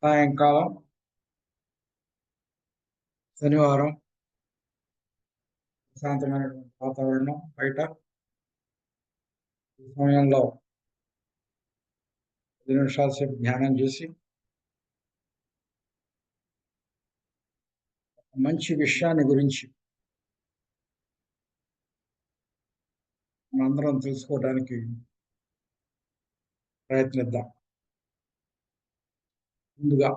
సాయంకాలం శనివారం ప్రశాంతమైనటువంటి వాతావరణం బయట ఈ సమయంలో 10 నిమిషాల సేపు ధ్యానం చేసి మంచి విషయాన్ని గురించి మనందరం తెలుసుకోవడానికి ప్రయత్నిద్దాం. ముందుగా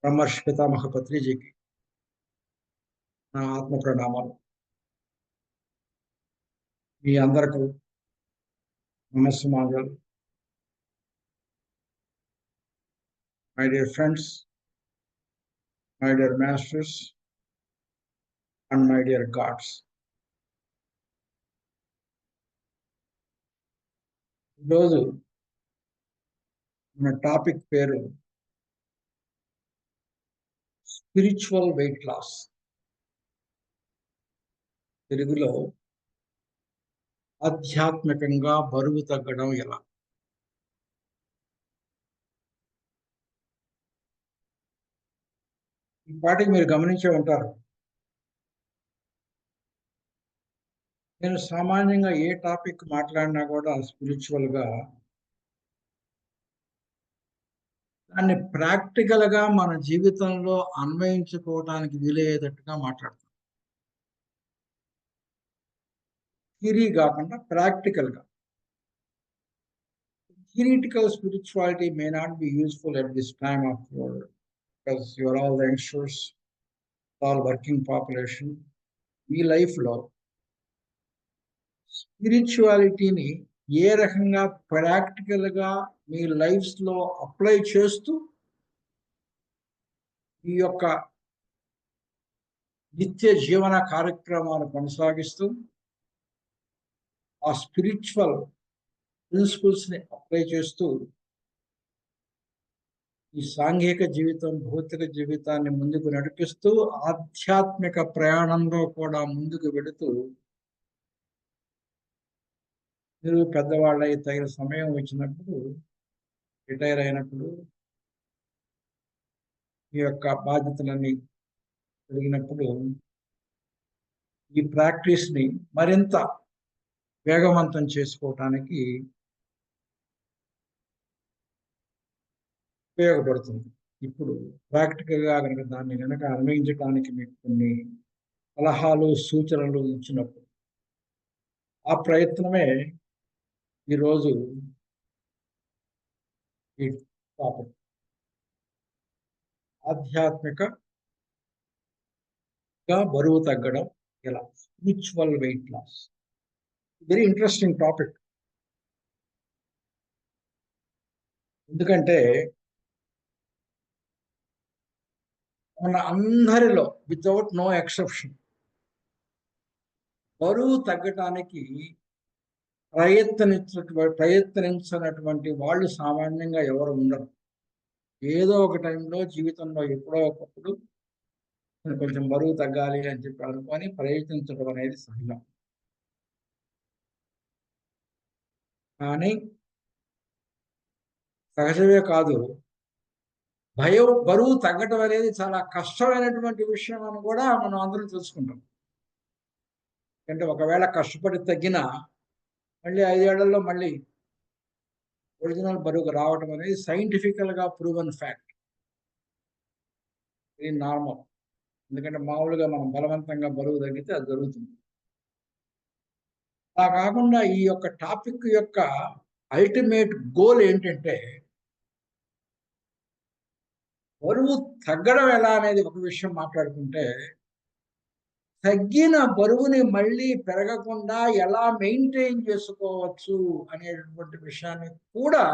బ్రహ్మర్షి పితామహ పత్రిజీకి నా ఆత్మ ప్రణామాలు. మీ అందరకు నమస్సుమాంజలు. My dear friends, my dear masters and my dear gods. ఈరోజు మన టాపిక్ పేరు స్పిరిచువల్ వెయిట్ లాస్. తెలుగులో ఆధ్యాత్మికంగా బరువు తగ్గడం ఎలా. ఈ పాటికి మీరు గమనించే ఉంటారు, నేను సామాన్యంగా ఏ టాపిక్ మాట్లాడినా కూడా స్పిరిచువల్గా దాన్ని ప్రాక్టికల్గా మన జీవితంలో అన్వయించుకోవడానికి వీలయ్యేటట్టుగా మాట్లాడతాం. థియరీ కాకుండా ప్రాక్టికల్గా. Theoretical spirituality may not be useful at this time of your, because you are all the youngsters, all working population. మీ లైఫ్లో స్పిరిచువాలిటీని ఏ రకంగా ప్రాక్టికల్గా మీ లైఫ్స్లో అప్లై చేస్తూ ఈ యొక్క నిత్య జీవన కార్యక్రమాలు కొనసాగిస్తూ ఆ స్పిరిచువల్ ప్రిన్సిపల్స్ని అప్లై చేస్తూ ఈ సాంఘిక జీవితం, భౌతిక జీవితాన్ని ముందుకు నడిపిస్తూ ఆధ్యాత్మిక ప్రయాణంలో కూడా ముందుకు వెళుతూ మీరు పెద్దవాళ్ళై తగిన సమయం వచ్చినప్పుడు, రిటైర్ అయినప్పుడు, ఈ యొక్క బాధ్యతలన్నీ కలిగినప్పుడు ఈ ప్రాక్టీస్ని మరింత వేగవంతం చేసుకోవటానికి ఉపయోగపడుతుంది. ఇప్పుడు ప్రాక్టికల్గా కనుక దాన్ని కనుక అన్వయించడానికి మీకు కొన్ని సలహాలు, సూచనలు ఇచ్చినప్పుడు ఆ ప్రయత్నమే ఈరోజు ఈ టాపిక్. ఆధ్యాత్మికగా బరువు తగ్గడం ఎలా, spiritual weight loss. Very interesting topic. ఎందుకంటే మన అందరిలో వితౌట్ నో ఎక్సెప్షన్ బరువు తగ్గటానికి ప్రయత్నించినటువంటి వాళ్ళు సామాన్యంగా ఎవరు ఉండరు. ఏదో ఒక టైంలో జీవితంలో ఎప్పుడో ఒకప్పుడు కొంచెం బరువు తగ్గాలి అని చెప్పి అనుకొని ప్రయత్నించడం అనేది సహజం. కానీ సహజమే కాదు, బరువు తగ్గటం అనేది చాలా కష్టమైనటువంటి విషయం అని కూడా మనం అందరం తెలుసుకుంటాం. అంటే ఒకవేళ కష్టపడి తగ్గినా మళ్ళీ 5 ఏళ్లలో మళ్ళీ ఒరిజినల్ బరువుకు రావడం అనేది సైంటిఫికల్గా ప్రూవన్ ఫ్యాక్ట్. ఇది నార్మల్. ఎందుకంటే మామూలుగా మనం బలవంతంగా బరువు తగ్గితే అది జరుగుతుంది. అలా కాకుండా ఈ యొక్క టాపిక్ యొక్క అల్టిమేట్ గోల్ ఏంటంటే బరువు తగ్గడం ఎలా అనేది ఒక విషయం మాట్లాడుకుంటే, తగ్గిన బరువుని మళ్ళీ పెరగకుండా ఎలా మెయింటైన్ చేసుకోవచ్చు అనేటువంటి విషయాన్ని కూడా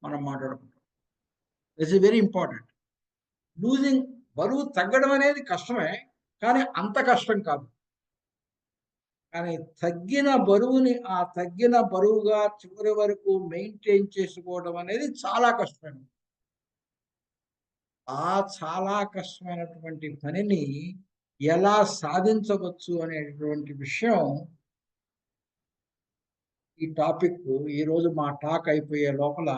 మనం మాట్లాడుకుంటాం. This is very important. బరువు తగ్గడం అనేది కష్టమే, కానీ అంత కష్టం కాదు. కానీ తగ్గిన బరువుగా చివరి వరకు మెయింటైన్ చేసుకోవడం అనేది చాలా కష్టమైనది. ఆ చాలా కష్టమైనటువంటి పనిని ఎలా సాధించవచ్చు అనేటువంటి విషయం ఈ టాపిక్ ఈరోజు మా టాక్ అయిపోయే లోపల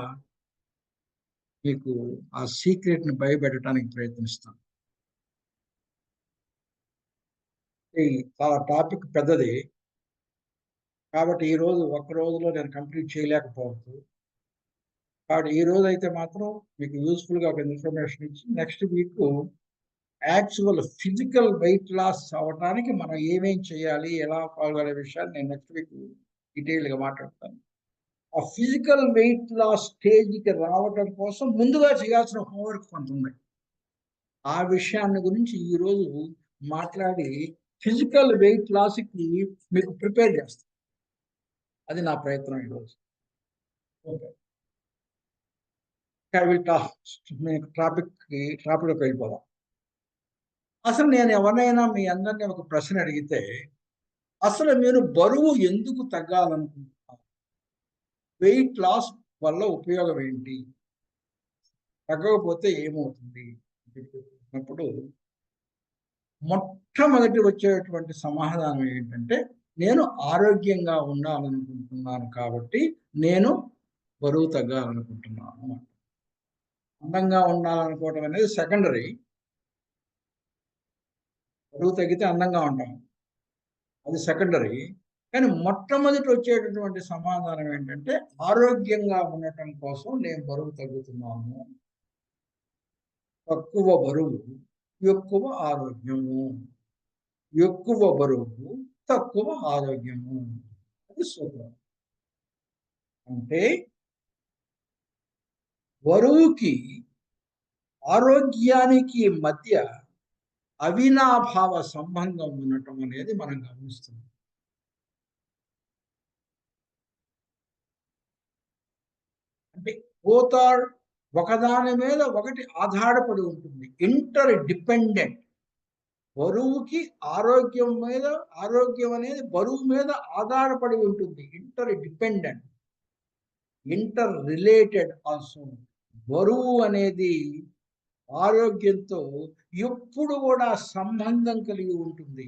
మీకు ఆ సీక్రెట్ని భయపెట్టడానికి ప్రయత్నిస్తాను. చాలా టాపిక్ పెద్దది కాబట్టి ఈరోజు ఒక్క రోజులో నేను కంప్లీట్ చేయలేకపోవచ్చు. కాబట్టి ఈ రోజు అయితే మాత్రం మీకు యూస్ఫుల్గా ఒక ఇన్ఫర్మేషన్ ఇచ్చి next week actual physical weight loss అవ్వడానికి మనం ఏమేం చేయాలి, ఎలా పాల్గొనే విషయాన్ని నేను నెక్స్ట్ వీక్ డీటెయిల్గా మాట్లాడతాను. ఆ ఫిజికల్ వెయిట్ లాస్ స్టేజ్కి రావడం కోసం ముందుగా చేయాల్సిన హోంవర్క్ కొంత ఉంది. ఆ విషయాన్ని గురించి ఈరోజు మాట్లాడి ఫిజికల్ వెయిట్ లాస్కి మీకు ప్రిపేర్ చేస్తాను. అది నా ప్రయత్నం ఈరోజు. ఓకే, టాపిక్లోకి వెళ్ళిపోదాం. అసలు నేను ఎవరైనా మీ అందరినీ ఒక ప్రశ్న అడిగితే అసలు మీరు బరువు ఎందుకు తగ్గాలనుకుంటున్నారు, వెయిట్ లాస్ వల్ల ఉపయోగం ఏంటి, తగ్గకపోతే ఏమవుతుంది అన్నప్పుడు మొట్టమొదటి వచ్చేటువంటి సమాధానం ఏంటంటే, నేను ఆరోగ్యంగా ఉండాలనుకుంటున్నాను కాబట్టి నేను బరువు తగ్గాలనుకుంటున్నాను. అందంగా ఉండాలనుకోవడం అనేది సెకండరీ. బరువు తగ్గితే అందంగా ఉంటాం, అది సెకండరీ. కానీ మొట్టమొదటి వచ్చేటటువంటి సమాధానం ఏంటంటే, ఆరోగ్యంగా ఉండటం కోసం నేను బరువు తగ్గుతున్నాను. తక్కువ బరువు ఎక్కువ ఆరోగ్యము, ఎక్కువ బరువు తక్కువ ఆరోగ్యము. అది సూత్రం. అంటే బరువుకి ఆరోగ్యానికి మధ్య అవినాభావ సంబంధం ఉండటం అనేది మనం గమనిస్తున్నాం. అంటే బోత్ ఆర్ ఒకదాని మీద ఒకటి ఆధారపడి ఉంటుంది, ఇంటర్ డిపెండెంట్. బరువుకి ఆరోగ్యం అనేది బరువు మీద ఆధారపడి ఉంటుంది, inter dependent, inter related also. బరువు అనేది ఆరోగ్యంతో ఎప్పుడు కూడా సంబంధం కలిగి ఉంటుంది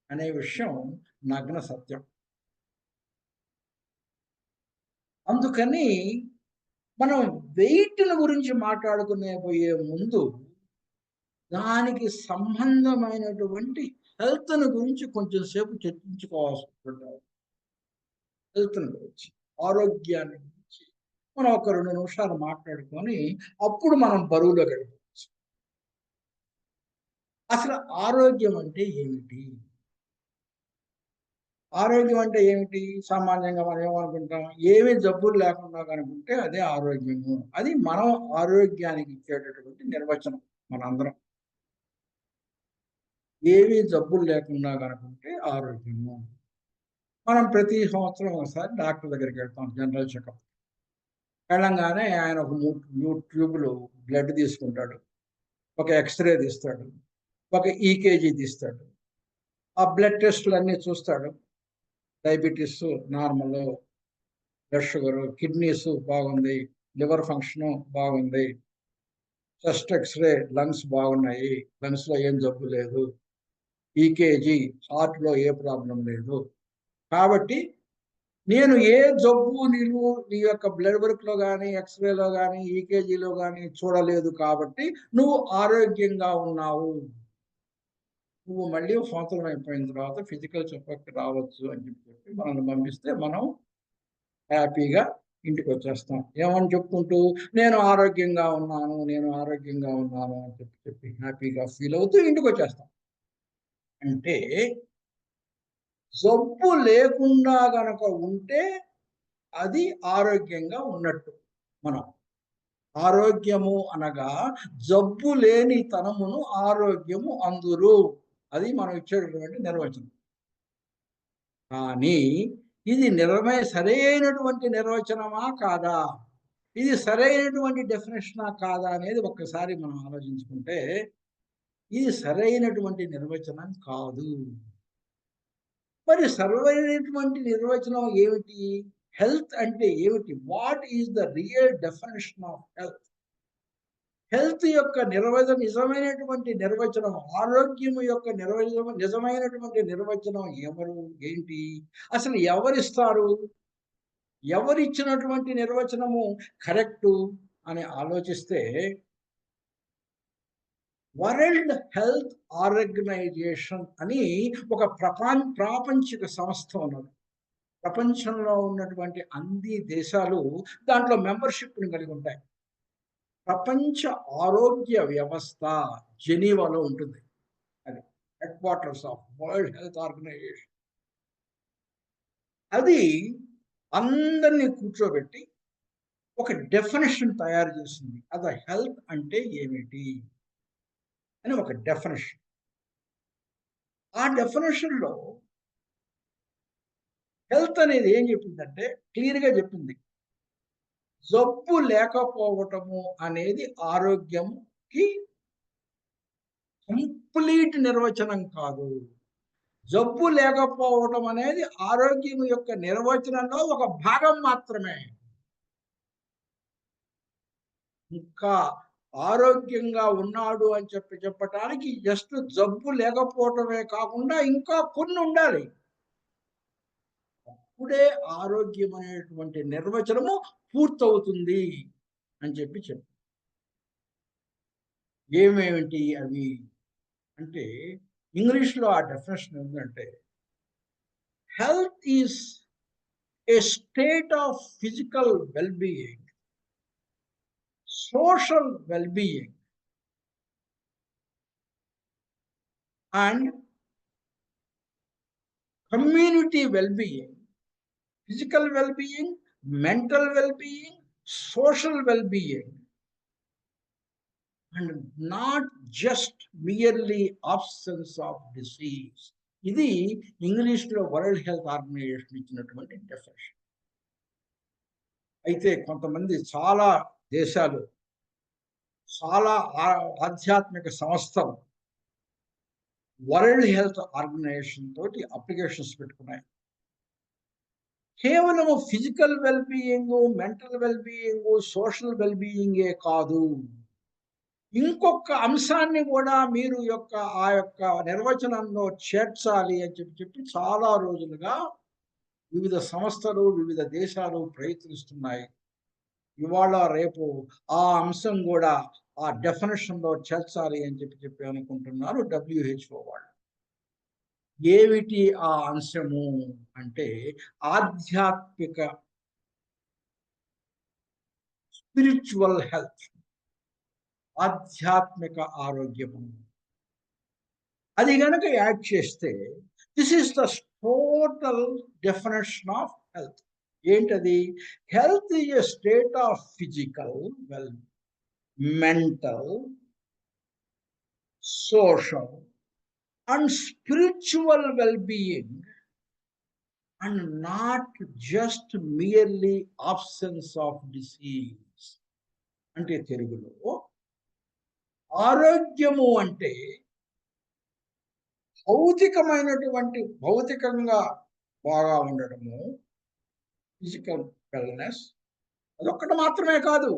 అనే విషయం నగ్న సత్యం. అందుకని మనం వెయిట్ల గురించి మాట్లాడుకునే పోయే ముందు దానికి సంబంధమైనటువంటి హెల్త్ని గురించి కొంచెం సేపు చర్చించుకోవాల్సి ఉంటుంది. హెల్త్ని గురించి, ఆరోగ్యాన్ని గురించి మనం ఒక 2 నిమిషాలు మాట్లాడుకొని అప్పుడు మనం బరువులో గడిపవచ్చు. అసలు ఆరోగ్యం అంటే ఏమిటి? ఆరోగ్యం అంటే ఏమిటి? సామాన్యంగా మనం ఏమనుకుంటాం, ఏమీ జబ్బులు లేకుండా కనుకుంటే అదే ఆరోగ్యము. అది మనం ఆరోగ్యానికి ఇచ్చేటటువంటి నిర్వచనం. మనందరం ఏమీ జబ్బులు లేకుండా కనుకుంటే ఆరోగ్యము. మనం ప్రతి సంవత్సరం ఒకసారి డాక్టర్ దగ్గరికి వెళ్తాం, జనరల్ చెకప్. వెళ్ళంగానే ఆయన ఒక 3 ట్యూబులు బ్లడ్ తీసుకుంటాడు, ఒక ఎక్స్రే తీస్తాడు, ఒక ఈకేజీ తీస్తాడు. ఆ బ్లడ్ టెస్టులు అన్నీ చూస్తాడు. Diabetes normal, blood sugar, kidneys బాగుంది, లివర్ ఫంక్షన్ బాగుంది, చెస్ట్ ఎక్స్రే లంగ్స్ బాగున్నాయి, లంగ్స్లో ఏం జబ్బు లేదు, ఈకేజీ హార్ట్లో ఏ ప్రాబ్లం లేదు. కాబట్టి నేను ఏ జబ్బు నీ యొక్క బ్లడ్ వర్క్లో కానీ, ఎక్స్రేలో కానీ, ఈకేజీలో కానీ చూడలేదు కాబట్టి నువ్వు ఆరోగ్యంగా ఉన్నావు. నువ్వు మళ్ళీ సంవత్సరం అయిపోయిన తర్వాత ఫిజికల్ చెకప్కి రావచ్చు అని చెప్పి మనల్ని పంపిస్తే మనం హ్యాపీగా ఇంటికి వచ్చేస్తాం. ఏమని చెప్పుకుంటూ నేను ఆరోగ్యంగా ఉన్నాను అని చెప్పి హ్యాపీగా ఫీల్ అవుతూ ఇంటికి వచ్చేస్తాం. అంటే జబ్బు లేకుండా గనక ఉంటే అది ఆరోగ్యంగా ఉన్నట్టు. మనం ఆరోగ్యము అనగా జబ్బు లేని తనమును ఆరోగ్యము అందురు. అది మనం ఇచ్చేటటువంటి నిర్వచనం. కానీ ఇది సరైనటువంటి నిర్వచనమా కాదా, ఇది సరైనటువంటి డెఫినేషనా కాదా అనేది ఒక్కసారి మనం ఆలోచించుకుంటే ఇది సరైనటువంటి నిర్వచనం కాదు. మరి సరైనటువంటి నిర్వచనం ఏమిటి? హెల్త్ అంటే ఏమిటి? What is the real definition of health? Health యొక్క నిజమైనటువంటి నిర్వచనం, ఆరోగ్యం యొక్క నిజమైనటువంటి నిర్వచనం ఎవరు, ఏంటి, అసలు ఎవరిస్తారు, ఎవరిచ్చినటువంటి నిర్వచనము కరెక్టు అని ఆలోచిస్తే వరల్డ్ హెల్త్ ఆర్గనైజేషన్ అని ఒక ప్రాపంచిక సంస్థ ఉన్నది. ప్రపంచంలో ఉన్నటువంటి అన్ని దేశాలు దాంట్లో మెంబర్షిప్ని కలిగి ఉంటాయి. ప్రపంచ ఆరోగ్య వ్యవస్థ జెనీవాలో ఉంటుంది. అది headquarters of world health organization. అది అందరినీ కూర్చోబెట్టి ఒక డెఫినేషన్ తయారు చేసింది. అది హెల్త్ అంటే ఏమిటి అని ఒక డెఫినేషన్. ఆ డెఫినేషన్లో హెల్త్ అనేది ఏం చెప్పిందంటే క్లియర్గా చెప్పింది, జబ్బు లేకపోవటము అనేది ఆరోగ్యంకి కంప్లీట్ నిర్వచనం కాదు. జబ్బు లేకపోవటం అనేది ఆరోగ్యం యొక్క నిర్వచనంలో ఒక భాగం మాత్రమే. ఇంకా ఆరోగ్యంగా ఉన్నాడు అని చెప్పటానికి జస్ట్ జబ్బు లేకపోవటమే కాకుండా ఇంకా కొన్ని ఉండాలి. అప్పుడే ఆరోగ్యం అనేటువంటి నిర్వచనము పూర్తవుతుంది అని చెప్పి ఏమేమిటి అవి అంటే, ఇంగ్లీష్లో ఆ డెఫినేషన్ ఏంటంటే, health is a state of physical wellbeing, social wellbeing and community wellbeing. Physical well-being, mental well-being, social well-being, and not just merely absence of disease. ఇది ఇంగ్లీష్లో వరల్డ్ హెల్త్ ఆర్గనైజేషన్ ఇచ్చినటువంటి డెఫినేషన్. అయితే కొంతమంది చాలా దేశాలు, చాలా ఆధ్యాత్మిక సంస్థలు వరల్డ్ హెల్త్ ఆర్గనైజేషన్ తోటి అప్లికేషన్స్ పెట్టుకున్నాయి. కేవలము physical wellbeing, mental wellbeing, social వెల్బీయింగే కాదు, ఇంకొక అంశాన్ని కూడా మీరు ఆ యొక్క నిర్వచనంలో చేర్చాలి అని చెప్పి చాలా రోజులుగా వివిధ సంస్థలు, వివిధ దేశాలు ప్రయత్నిస్తున్నాయి. ఇవాళ రేపు ఆ అంశం కూడా ఆ డెఫినేషన్లో చేర్చాలి అని చెప్పి అనుకుంటున్నారు WHO వాళ్ళు. ఏమిటి ఆ అంశము అంటే ఆధ్యాత్మిక, స్పిరిచువల్ హెల్త్, ఆధ్యాత్మిక ఆరోగ్యము. అది గనక యాడ్ చేస్తే this is the total definition of health. ఏంటది? Health is a state of physical well, mental, social and spiritual well-being, and not just merely absence of disease. అంటే తెలుగులో ఆరోగ్యము అంటే భౌతికంగా బాగా ఉండడము, ఫిజికల్ వెల్నెస్, అదొక్కటి మాత్రమే కాదు.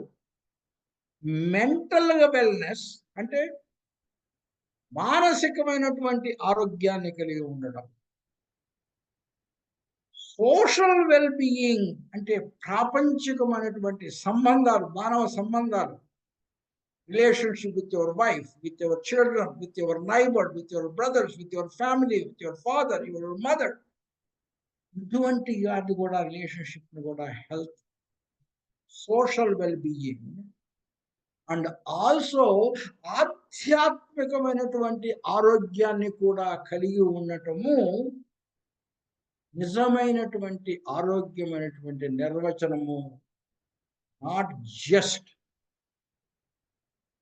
మెంటల్గా వెల్నెస్ అంటే మానసికమైనటువంటి ఆరోగ్యాన్ని కలిగి ఉండడం. సోషల్ వెల్బీయింగ్ అంటే ప్రాపంచికమైనటువంటి సంబంధాలు, మానవ సంబంధాలు, relationship with your wife, with your children, with your neighbour, with your brothers, with your family, with your father, your mother. ఇటువంటి వాటి కూడా రిలేషన్షిప్ కూడా health, social wellbeing and also ఆధ్యాత్మికమైనటువంటి ఆరోగ్యాన్ని కూడా కలిగి ఉండటము నిజమైనటువంటి ఆరోగ్యమైనటువంటి నిర్వచనము. నాట్ జస్ట్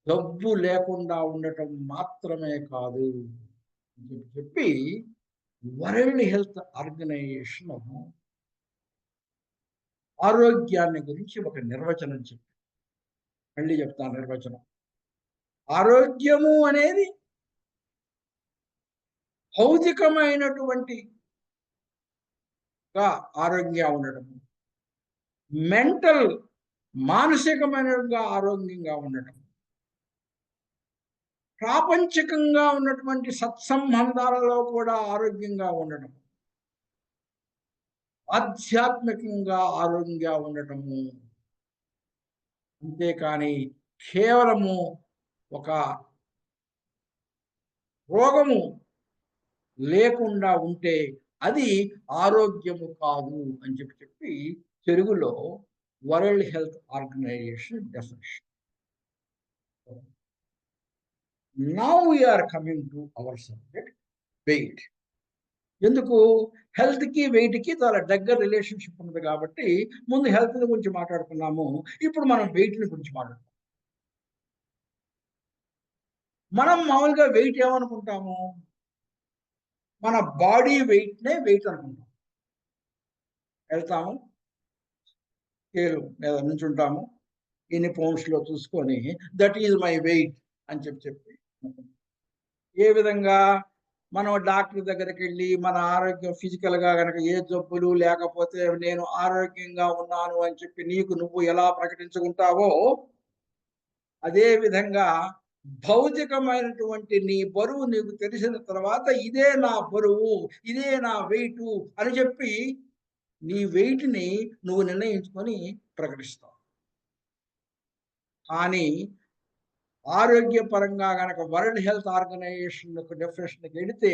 జబ్బు లేకుండా ఉండటం మాత్రమే కాదు అని చెప్పి వరల్డ్ హెల్త్ ఆర్గనైజేషన్ ఆరోగ్యాన్ని గురించి ఒక నిర్వచనం చెప్పి, మళ్ళీ చెప్తాను నిర్వచనం. ఆరోగ్యము అనేది భౌతికమైనటువంటి ఆరోగ్యంగా ఉండటము, మెంటల్ మానసికమైనగా ఆరోగ్యంగా ఉండటం, ప్రాపంచికంగా ఉన్నటువంటి సత్సంబంధాలలో కూడా ఆరోగ్యంగా ఉండడం, ఆధ్యాత్మికంగా ఆరోగ్యంగా ఉండటము, అంతేకాని కేవలము ఒక రోగము లేకుండా ఉంటే అది ఆరోగ్యము కాదు అని చెప్పి తెలుగులో world health organization definition. Now we are coming to our subject, weight. ఎందుకు? హెల్త్కి వెయిట్కి చాలా దగ్గర రిలేషన్షిప్ ఉంది కాబట్టి ముందు హెల్త్ గురించి మాట్లాడుకున్నాము, ఇప్పుడు మనం వెయిట్ని గురించి మాట్లాడుతున్నాం. మనం మామూలుగా వెయిట్ ఏమనుకుంటాము? మన బాడీ వెయిట్నే వెయిట్ అనుకుంటాం. వెళ్తాము, స్కేల్ మీద నుంచుంటాము, ఇన్ని పౌండ్స్లో చూసుకొని దట్ ఈజ్ మై వెయిట్ అని చెప్పి ఏ విధంగా మనం డాక్టర్ దగ్గరికి వెళ్ళి మన ఆరోగ్యం ఫిజికల్గా కనుక ఏ జబ్బులు లేకపోతే నేను ఆరోగ్యంగా ఉన్నాను అని చెప్పి నీకు నువ్వు ఎలా ప్రకటించుకుంటావో అదే విధంగా భౌతికమైనటువంటి నీ బరువు నీకు తెలిసిన తర్వాత ఇదే నా బరువు, ఇదే నా వెయిట్ అని చెప్పి నీ వెయిట్ని నువ్వు నిర్ణయించుకొని ప్రకటిస్తావు. కానీ ఆరోగ్యపరంగా గనక వరల్డ్ హెల్త్ ఆర్గనైజేషన్ యొక్క డెఫినేషన్కి వెళితే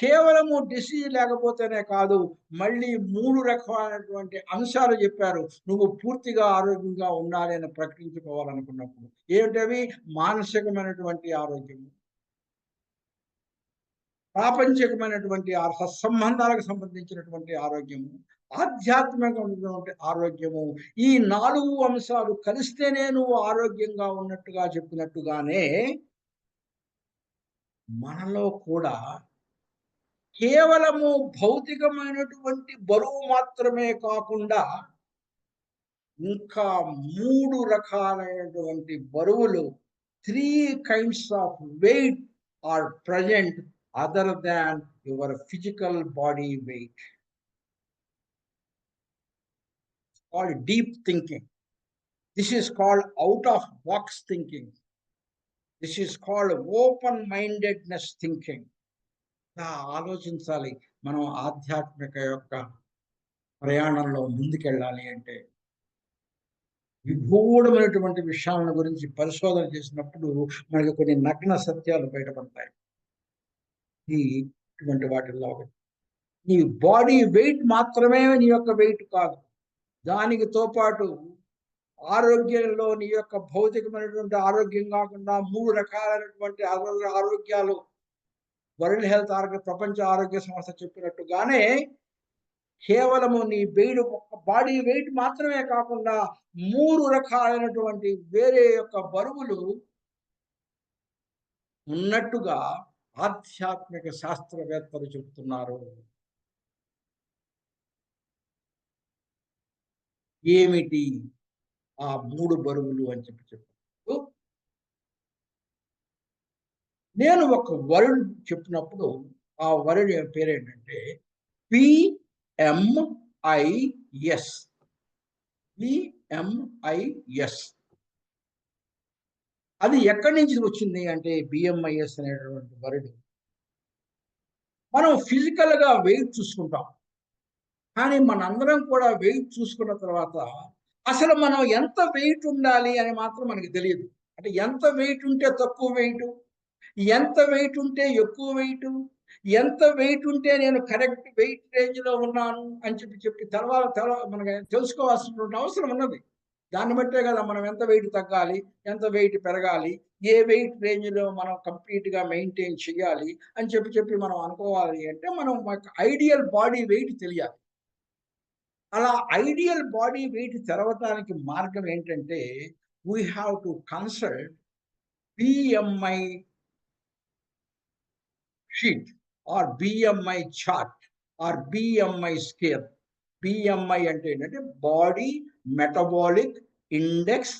కేవలము డిసీజ్ లేకపోతేనే కాదు, మళ్ళీ 3 రకాలైనటువంటి అంశాలు చెప్పారు నువ్వు పూర్తిగా ఆరోగ్యంగా ఉండాలి అని ప్రకటించుకోవాలనుకున్నప్పుడు. ఏమిటవి? మానసికమైనటువంటి ఆరోగ్యము, ప్రాపంచికమైనటువంటి సత్సంబంధాలకు సంబంధించినటువంటి ఆరోగ్యము, ఆధ్యాత్మికమైనటువంటి ఆరోగ్యము. ఈ 4 అంశాలు కలిస్తేనే నువ్వు ఆరోగ్యంగా ఉన్నట్టుగా చెప్పినట్టుగానే మనలో కూడా కేవలము భౌతికమైనటువంటి బరువు మాత్రమే కాకుండా ఇంకా 3 రకాలైనటువంటి బరువులు, 3 kinds of weight are present other than your physical body weight. Called deep thinking. This is called out of box thinking. This is called open mindedness thinking. ఆలోచించాలి. మనం ఆధ్యాత్మిక యొక్క ప్రయాణంలో ముందుకెళ్ళాలి అంటే విభూఢమైనటువంటి విషయాల గురించి పరిశోధన చేసినప్పుడు మనకి కొన్ని నగ్న సత్యాలు బయటపడతాయి. ఇటువంటి వాటిల్లో ఒకటి, నీ బాడీ వెయిట్ మాత్రమే నీ యొక్క వెయిట్ కాదు, దానితో పాటు ఆరోగ్యంలో నీ యొక్క భౌతికమైనటువంటి ఆరోగ్యం కాకుండా 3 రకాలైనటువంటి ఆరోగ్యాలు వరల్డ్ హెల్త్ ప్రపంచ ఆరోగ్య సంస్థ చెప్పినట్టుగానే కేవలము నీ వెయిట్, బాడీ వెయిట్ మాత్రమే కాకుండా 3 రకాలైనటువంటి వేరే యొక్క బరువులు ఉన్నట్టుగా ఆధ్యాత్మిక శాస్త్రవేత్తలు చెబుతున్నారు. ఏమిటి ఆ 3 బరువులు అని చెప్పినప్పుడు నేను ఒక వర్డ్ చెప్పినప్పుడు ఆ వర్డ్ పేరేంటంటే PMIS. PMIS అది ఎక్కడి నుంచి వచ్చింది అంటే BMIS అనేటువంటి వర్డ్ మనం ఫిజికల్గా వెయిట్ చూసుకుంటాం, కానీ మనందరం కూడా వెయిట్ చూసుకున్న తర్వాత అసలు మనం ఎంత వెయిట్ ఉండాలి అని మాత్రం మనకి తెలియదు. అంటే ఎంత వెయిట్ ఉంటే తక్కువ వెయిట్, ఎంత వెయిట్ ఉంటే ఎక్కువ వెయిట్, ఎంత వెయిట్ ఉంటే నేను కరెక్ట్ వెయిట్ రేంజ్లో ఉన్నాను అని చెప్పి తర్వాత మనకి తెలుసుకోవాల్సినటువంటి అవసరం ఉన్నది. దాన్ని బట్టే కదా మనం ఎంత వెయిట్ తగ్గాలి, ఎంత వెయిట్ పెరగాలి, ఏ వెయిట్ రేంజ్లో మనం కంప్లీట్గా మెయింటైన్ చేయాలి అని చెప్పి మనం అనుకోవాలి అంటే మనం ఐడియల్ బాడీ వెయిట్ తెలియాలి. అలా ఐడియల్ బాడీ వెయిట్ తెరవటానికి మార్గం ఏంటంటే we have to consult BMI sheet or BMI chart or BMI scale. BMI అంటే ఏంటంటే బాడీ మెటబాలిక్ ఇండెక్స్,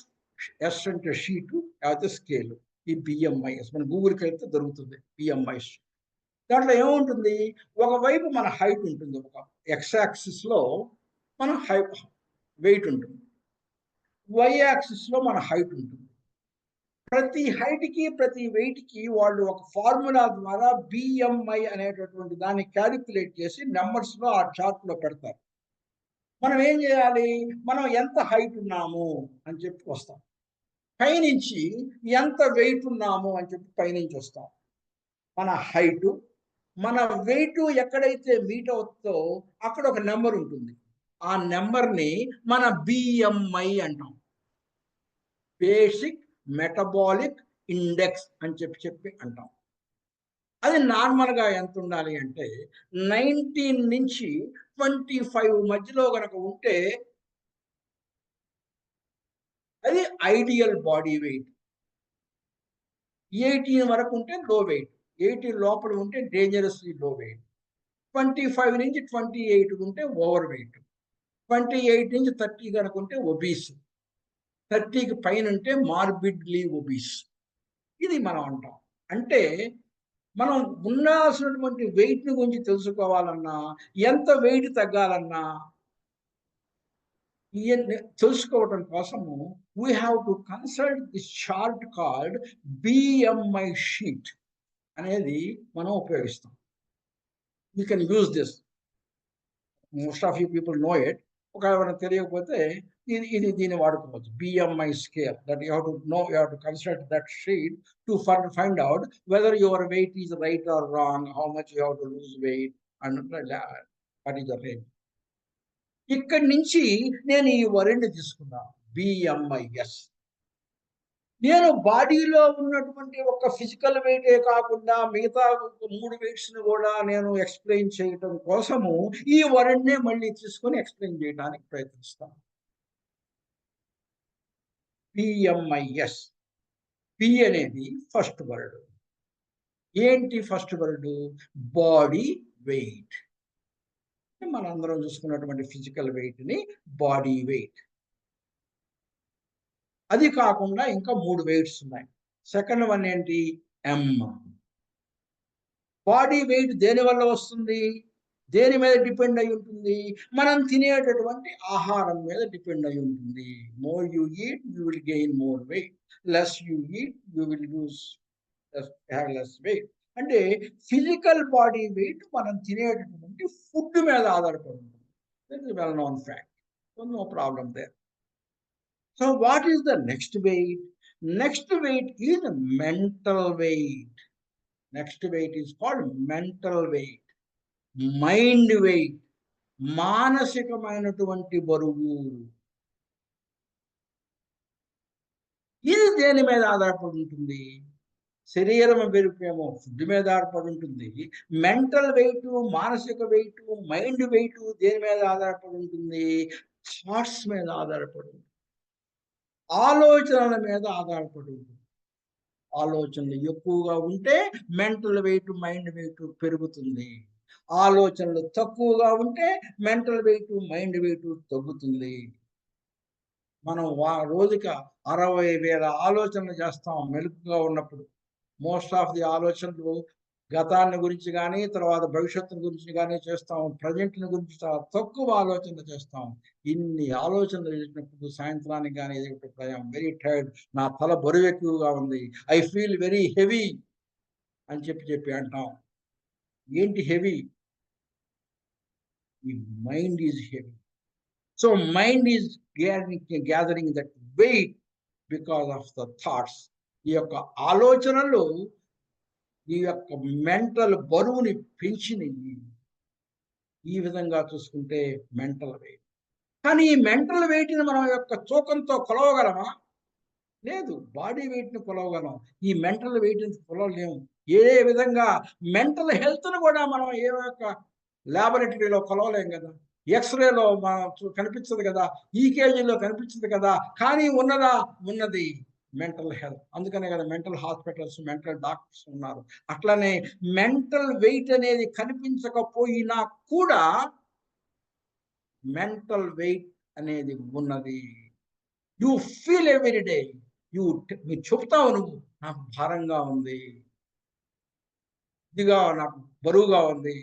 ఎస్ అంటే షీటు, లేకపోతే స్కేలు. ఈ BMIS మన గూగుల్కి వెళ్తే దొరుకుతుంది BMIS. దాంట్లో ఏముంటుంది? ఒకవైపు మన హైట్ ఉంటుంది, ఒక X-యాక్సిస్లో మన వెయిట్ ఉంటుంది, Y-యాక్సిస్లో మన హైట్ ఉంటుంది. ప్రతి హైట్కి ప్రతి వెయిట్కి వాళ్ళు ఒక ఫార్ములా ద్వారా బిఎంఐ అనేటటువంటి దాన్ని క్యాలిక్యులేట్ చేసి నెంబర్స్లో ఆ చార్ట్లో పెడతారు. మనం ఏం చేయాలి? మనం ఎంత హైట్ ఉన్నాము అని చెప్పి వస్తాం. పైనుంచి ఎంత వెయిట్ ఉన్నాము అని చెప్పి పైనుంచి వస్తాం. మన హైటు, మన వెయిట్ ఎక్కడైతే మీట్ అవుతుందో అక్కడ ఒక నెంబర్ ఉంటుంది. ఆ నెంబర్ని మన బిఎంఐ అంటాం. బేసిక్ మెటబాలిక్ ఇండెక్స్ అని చెప్పి అంటాం. అది నార్మల్గా ఎంత ఉండాలి అంటే 19 నుంచి 25 మధ్యలో కనుక ఉంటే అది ఐడియల్ బాడీ వెయిట్. 18 వరకు ఉంటే లో వెయిట్, 18 లోపల ఉంటే డేంజరస్లీ లో వెయిట్, 25 నుంచి 28 ఉంటే ఓవర్ వెయిట్, 28 నుంచి 30 కనుక ఉంటే ఒబీస్, 30కి పైన ఉంటే మార్బిడ్లీ ఒబీస్. ఇది మనం అంటాం. అంటే మనం ఉండాల్సినటువంటి వెయిట్ని గురించి తెలుసుకోవాలన్నా, ఎంత వెయిట్ తగ్గాలన్నా తెలుసుకోవడం కోసము we have to consult this chart called BMI sheet అనేది మనం ఉపయోగిస్తాం. You can use this. Most of you people know it. ఒకవేళ తెలియకపోతే ఇది దీన్ని వాడుకోవచ్చు. BMI scale that you have to know, you have to consult that sheet to find out whether your weight is right or wrong, how much you have to lose weight and what is the range. ఇక్కడి నుంచి నేను ఈ వరిని తీసుకున్నాను, బిఎంఐఎస్. నేను బాడీలో ఉన్నటువంటి ఒక ఫిజికల్ వెయిటే కాకుండా మిగతా 3 వెయిట్స్ని కూడా నేను ఎక్స్ప్లెయిన్ చేయటం కోసము ఈ వరినే మళ్ళీ తీసుకొని ఎక్స్ప్లెయిన్ చేయడానికి ప్రయత్నిస్తాను. బిఎంఐఎస్. పి అనేది ఫస్ట్ వర్డ్. ఏంటి ఫస్ట్ వర్డ్? Body weight. మనందరం చూసుకున్నటువంటి ఫిజికల్ వెయిట్ని బాడీ వెయిట్. అది కాకుండా ఇంకా 3 వెయిట్స్ ఉన్నాయి. సెకండ్ వన్ ఏంటి? ఎం. బాడీ వెయిట్ దేని వల్ల వస్తుంది? దేని మీద డిపెండ్ అయి ఉంటుంది? మనం తినేటటువంటి ఆహారం మీద డిపెండ్ అయి ఉంటుంది. More you eat you will gain more weight, less you eat you will have less weight. అంటే ఫిజికల్ బాడీ వెయిట్ మనం తినేటటువంటి ఫుడ్ మీద ఆధారపడి ఉంటుంది. That is well known fact. So no problem there. So what is the next weight? Next weight is mental weight. Next weight is called mental weight. Mind weight. మానసికమైనటువంటి బరువు. ఇది దేని మీద ఆధారపడి ఉంటుంది? శరీరం బెరుకేమో ఫుడ్ మీద ఆధారపడి ఉంటుంది. మెంటల్ వెయిట్, మానసిక వెయిట్, మైండ్ వెయిట్ దేని మీద ఆధారపడి ఉంటుంది? థాట్స్ మీద ఆధారపడి ఉంటుంది, ఆలోచనల మీద ఆధారపడి ఉంటుంది. ఆలోచనలు ఎక్కువగా ఉంటే మెంటల్ వెయిట్, మైండ్ వెయిట్ పెరుగుతుంది. ఆలోచనలు తక్కువగా ఉంటే మెంటల్ వెయిట్, మైండ్ వెయిట్ తగ్గుతుంది. మనం రోజుకి 60,000 ఆలోచనలు చేస్తాం మెలకుగా ఉన్నప్పుడు. మోస్ట్ ఆఫ్ ది ఆలోచనలు గతాన్ని గురించి కానీ, తర్వాత భవిష్యత్తుని గురించి కానీ చేస్తాం. ప్రజెంట్ని గురించి చాలా తక్కువ ఆలోచనలు చేస్తాం. ఇన్ని ఆలోచనలు చేసినప్పుడు సాయంత్రానికి కానీ ఐఎమ్ వెరీ టైర్డ్, నా తల బరువు ఎక్కువగా ఉంది, ఐ ఫీల్ వెరీ హెవీ అని చెప్పి అంటాం. ఏంటి హెవీ? ఈ mind is heavy. So mind is gathering that weight because of the thoughts. ఈ యొక్క ఆలోచనలు ఈ యొక్క మెంటల్ బరువుని పెంచినవి. ఈ విధంగా చూసుకుంటే మెంటల్ వెయిట్. కానీ ఈ మెంటల్ వెయిట్ని మనం యొక్క తూకంతో కొలవగలమా? లేదు. బాడీ వెయిట్ని కొలవగలం, ఈ మెంటల్ వెయిట్ని కొలవలేము. ఏ విధంగా మెంటల్ హెల్త్ను కూడా మనం ఏ యొక్క ల్యాబొరేటరీలో కొలవలేం కదా. ఎక్స్రేలో కనిపించదు కదా, ఈకేజీలో కనిపించదు కదా. కానీ ఉన్నదా? ఉన్నది మెంటల్ హెల్త్. అందుకనే కదా మెంటల్ హాస్పిటల్స్, మెంటల్ డాక్టర్స్ ఉన్నారు. అట్లనే మెంటల్ వెయిట్ అనేది కనిపించకపోయినా కూడా మెంటల్ వెయిట్ అనేది ఉన్నది. You feel every day. మీరు చెప్తావు, నువ్వు నాకు భారంగా ఉంది, ఇదిగా నాకు బరువుగా ఉంది,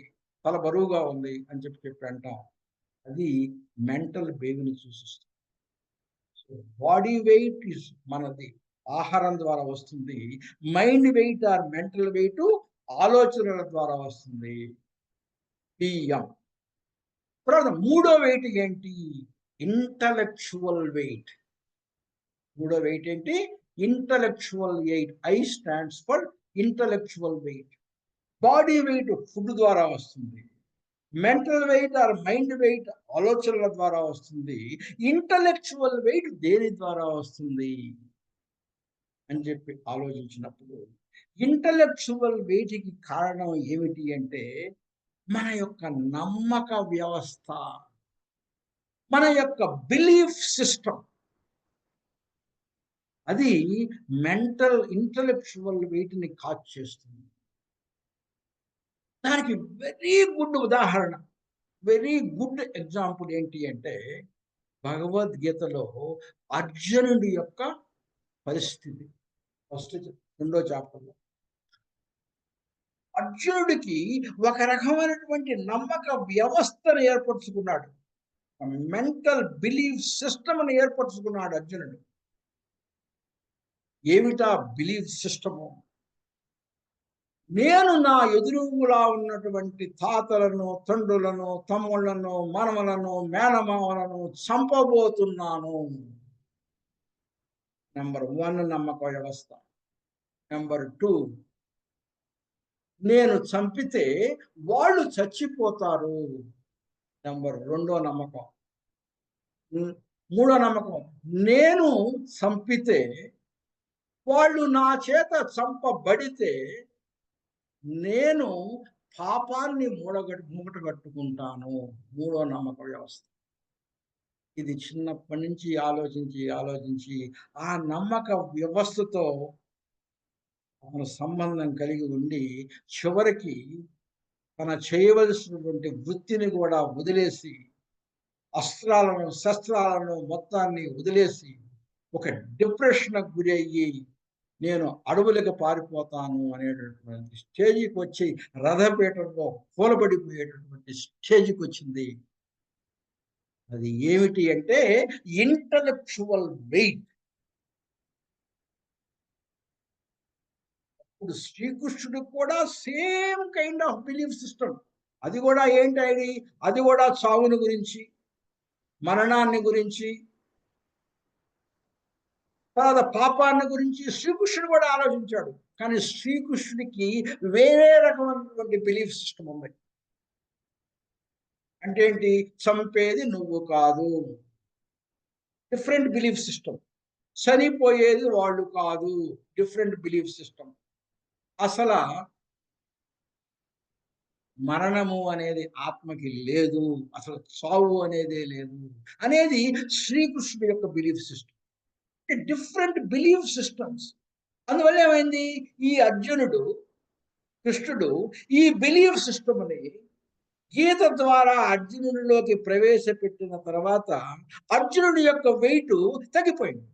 తల బరువుగా ఉంది అని చెప్పి అంటాం. అది మెంటల్ బేబీని సూచిస్తుంది. సో బాడీ వెయిట్ ఇస్ మనది, ఆహారం ద్వారా వస్తుంది. Mind weight or mental weight ఆలోచనల ద్వారా వస్తుంది, పిఎం. తర్వాత మూడో వెయిట్ ఏంటి? Intellectual weight. మూడో వెయిట్ ఏంటి? Intellectual weight. I stands for intellectual weight. Body weight food ద్వారా వస్తుంది. Mental weight or mind weight ఆలోచనల ద్వారా వస్తుంది. ఇంటలెక్చువల్ వెయిట్ దేని ద్వారా వస్తుంది అని చెప్పి ఆలోచించినప్పుడు, ఇంటలెక్చువల్ వెయిట్కి కారణం ఏమిటి అంటే మన యొక్క నమ్మక వ్యవస్థ, మన యొక్క బిలీఫ్ సిస్టమ్. అది ఇంటలెక్చువల్ వెయిట్ని కాజ్ చేస్తుంది. దానికి వెరీ గుడ్ ఉదాహరణ, వెరీ గుడ్ ఎగ్జాంపుల్ ఏంటి అంటే భగవద్గీతలో అర్జునుడి యొక్క పరిస్థితి. ఫస్ట్ 2వ చాప్టర్లో అర్జునుడికి ఒక రకమైనటువంటి నమ్మక వ్యవస్థను ఏర్పరచుకున్నాడు, మెంటల్ బిలీఫ్ సిస్టమ్ని ఏర్పరచుకున్నాడు అర్జునుడు. ఏమిటా బిలీఫ్ సిస్టము? నేను నా ఎదురుగులా ఉన్నటువంటి తాతలను, తండ్రులను, తమ్ముళ్లను, మనమలను, మేనమామలను చంపబోతున్నాను. నెంబర్ 1 నమ్మక వ్యవస్థ. నెంబర్ 2, నేను చంపితే వాళ్ళు చచ్చిపోతారు. నెంబర్ 2 నమ్మకం. 3 నమ్మకం, నేను చంపితే వాళ్ళు నా చేత చంపబడితే నేను పాపాన్ని మూటగట్టుకుంటాను. 3వ నమ్మక వ్యవస్థ. ఇది చిన్నప్పటి నుంచి ఆలోచించి ఆ నమ్మక వ్యవస్థతో మన సంబంధం కలిగి ఉండి చివరికి తన చేయవలసినటువంటి వృత్తిని కూడా వదిలేసి, అస్త్రాలను శస్త్రాలను మొత్తాన్ని వదిలేసి ఒక డిప్రెషన్కి గురి అయ్యి నేను అడవులకు పారిపోతాను అనేటటువంటి స్టేజికి వచ్చి రథపీఠంలో కూలబడిపోయేటటువంటి స్టేజికి వచ్చింది. అది ఏమిటి అంటే ఇంటలెక్చువల్ వెయిట్. ఇప్పుడు శ్రీకృష్ణుడు కూడా same kind of belief system. అది కూడా ఏంటి? అది కూడా చావుని గురించి, మరణాన్ని గురించి, తర్వాత పాపాన్ని గురించి శ్రీకృష్ణుడు కూడా ఆలోచించాడు. కానీ శ్రీకృష్ణుడికి వేరే రకమైనటువంటి బిలీఫ్ సిస్టమ్ ఉంది. అంటే ఏంటి? చంపేది నువ్వు కాదు, డిఫరెంట్ బిలీఫ్ సిస్టమ్. చనిపోయేది వాళ్ళు కాదు, డిఫరెంట్ బిలీఫ్ సిస్టమ్. అసలు మరణము అనేది ఆత్మకి లేదు, అసలు చావు అనేదే లేదు అనేది శ్రీకృష్ణుడి యొక్క belief system. Different belief systems. అందువల్ల ఏమైంది? ఈ అర్జునుడు, కృష్ణుడు ఈ బిలీఫ్ సిస్టమ్ని గీత ద్వారా అర్జునుడిలోకి ప్రవేశపెట్టిన తర్వాత అర్జునుడి యొక్క వెయిట్ తగ్గిపోయింది.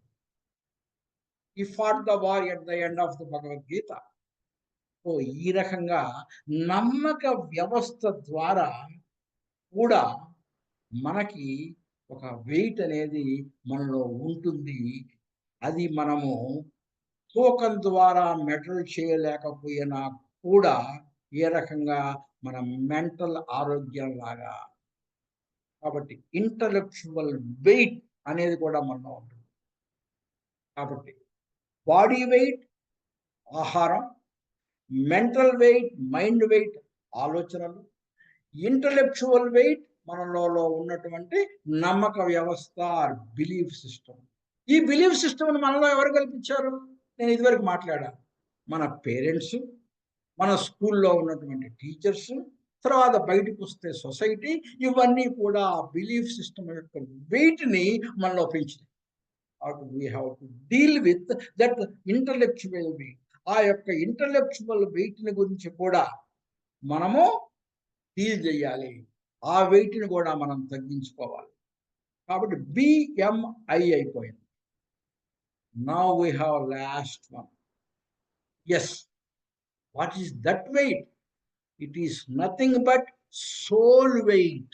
ఈ fought the war at the end of the Bhagavad Gita. ఓ ఈ రకంగా నమ్మక వ్యవస్థ ద్వారా కూడా మనకి ఒక వెయిట్ అనేది మనలో ఉంటుంది. అది మనము తూకం ద్వారా మెజర్ చేయలేకపోయినా కూడా ఏ రకంగా మన మెంటల్ ఆరోగ్యం లాగా. కాబట్టి ఇంటలెక్చువల్ వెయిట్ అనేది కూడా మనలో ఉంటుంది. కాబట్టి బాడీ వెయిట్ ఆహారం, మెంటల్ వెయిట్ మైండ్ వెయిట్ ఆలోచనలు, ఇంటలెక్చువల్ వెయిట్ మనలో ఉన్నటువంటి నమ్మక వ్యవస్థ బిలీఫ్ సిస్టమ్. ఈ బిలీఫ్ సిస్టమ్ని మనలో ఎవరు కల్పించారు? నేను ఇదివరకు మాట్లాడాను. మన పేరెంట్స్, మన స్కూల్లో ఉన్నటువంటి టీచర్స్, తర్వాత బయటకు వస్తే సొసైటీ, ఇవన్నీ కూడా బిలీఫ్ సిస్టమ్ యొక్క వెయిట్ని మనలో పెంచినాయి. We have to deal with that intellectual weight. ఆ యొక్క ఇంటలెక్చువల్ వెయిట్ని గురించి కూడా మనము డీల్ చేయాలి. ఆ వెయిట్ని కూడా మనం తగ్గించుకోవాలి. కాబట్టి బిఎంఐ అయిపోయింది. Now we have last one. Yes, what is that weight? It is nothing but soul weight.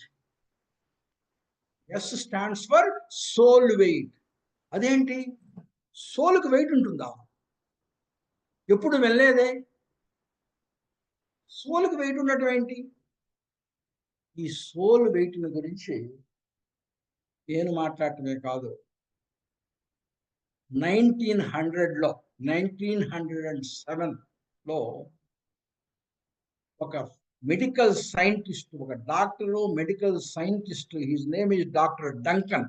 S stands for soul weight. అదేంటి? సోలుకి వెయిట్ ఉంటుందా? ఎప్పుడు వెళ్ళలేదే. సోలుకి వెయిట్ ఉండటం ఏంటి? ఈ సోల్ వెయిట్‌ని గురించి నేను మాట్లాడటమే కాదు. 1900లో 1907లో ఒక మెడికల్ సైంటిస్ట్, ఒక doctor, medical scientist, his name is doctor Duncan.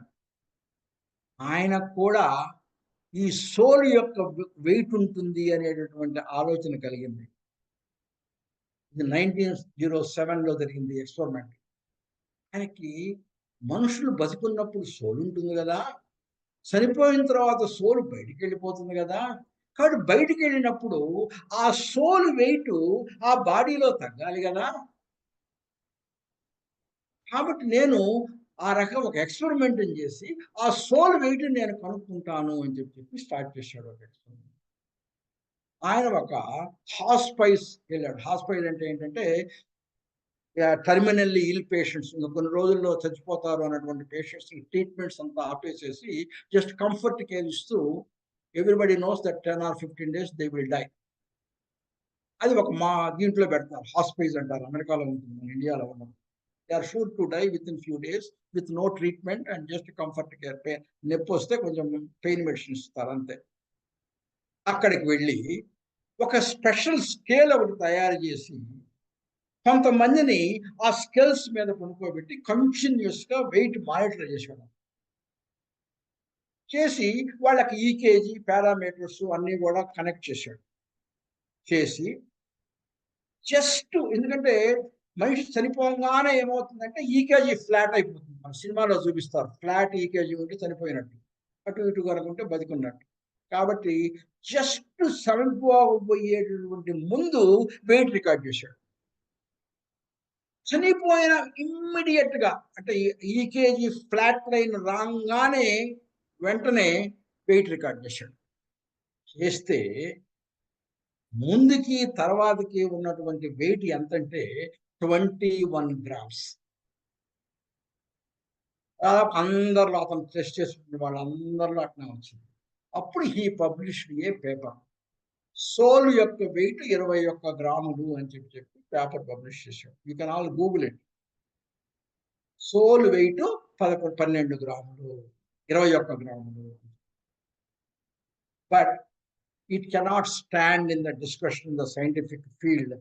ఆయన కూడా ఈ సోల్ యొక్క వెయిట్ ఉంటుంది అనేటటువంటి ఆలోచన కలిగింది. ఇది 1907లో జరిగింది ఎక్స్పెరిమెంట్. ఆయనకి మనుషులు బతికున్నప్పుడు సోల్ ఉంటుంది గదా! చనిపోయిన తర్వాత సోల్ బయటికెళ్ళిపోతుంది గదా! కాబట్టి బయటికెళ్ళినప్పుడు ఆ సోల్ వెయిటు ఆ బాడీలో తగ్గాలి గదా! కాబట్టి నేను ఆ రకం ఒక ఎక్స్పెరిమెంట్‌ని చేసి ఆ సోల్ వెయిట్‌ని నేను కనుక్కుంటాను అని చెప్పి స్టార్ట్ చేశాడు ఒక ఎక్స్పెరిమెంట్. ఆయన ఒక హాస్పైస్ వెళ్ళాడు. హాస్పైస్ అంటే ఏంటంటే టెర్మినల్లీ ఇల్ పేషెంట్స్, ఇంక కొన్ని రోజుల్లో చచ్చిపోతారు అన్నటువంటి పేషెంట్స్‌కి ట్రీట్మెంట్స్ అంతా ఆపేసేసి జస్ట్ కంఫర్ట్ కేర్ ఇస్తూ everybody knows that 10 or 15 days they will die. అది ఒక దీంట్లో పెడతారు. హాస్పైస్ అంటారు. అమెరికాలో ఉంటుంది. మన ఇండియాలో ఉండదు. They are sure to die within few days with no treatment and just comfort care. నొప్పొస్తే కొంచెం పెయిన్ మెడిసిన్ ఇస్తారు అంతే. అక్కడికి వెళ్ళి ఒక స్పెషల్ స్కేల్ ఒకటి తయారు చేసి కొంతమందిని ఆ స్కేల్స్ మీద పడుకోబెట్టి కంటిన్యూస్‌గా వెయిట్ మానిటర్ చేసేవాడు. చేసి వాళ్ళకి ఈకేజీ, పారామీటర్స్ అన్నీ గూడా కనెక్ట్ చేశాడు. చేసి జస్ట్ ఎందుకంటే మనిషి చనిపోగానే ఏమవుతుందంటే ఈకేజీ ఫ్లాట్ అయిపోతుంది. మన సినిమాలో చూపిస్తారు. ఫ్లాట్ ఈకేజీ ఉంటే చనిపోయినట్టు. అటు ఇటు కనుకుంటే బతికున్నట్టు. కాబట్టి జస్ట్ చనిపోబోయేటటువంటి ముందు వెయిట్ రికార్డ్ చేశాడు. చనిపోయిన ఇమ్మీడియేట్‌గా అంటే ఈకేజీ ఫ్లాట్ లైన్ రాంగానే వెంటనే వెయిట్ రికార్డ్ చేశాడు. చేస్తే ముందుకి, తర్వాతకి ఉన్నటువంటి వెయిట్ ఎంతంటే 21 గ్రామ్స్. దాదాపు అందరిలో అతను టెస్ట్ చేసుకున్న వాళ్ళందరిలో అట్నే వచ్చింది. అప్పుడు he published a paper. Soul యొక్క వెయిట్ 21 గ్రాములు అని చెప్పి పేపర్ పబ్లిష్ చేశాడు. You can all Google it. Soul weight 12 గ్రాములు, 21 గ్రాములు. But it cannot stand in the discussion in the scientific field.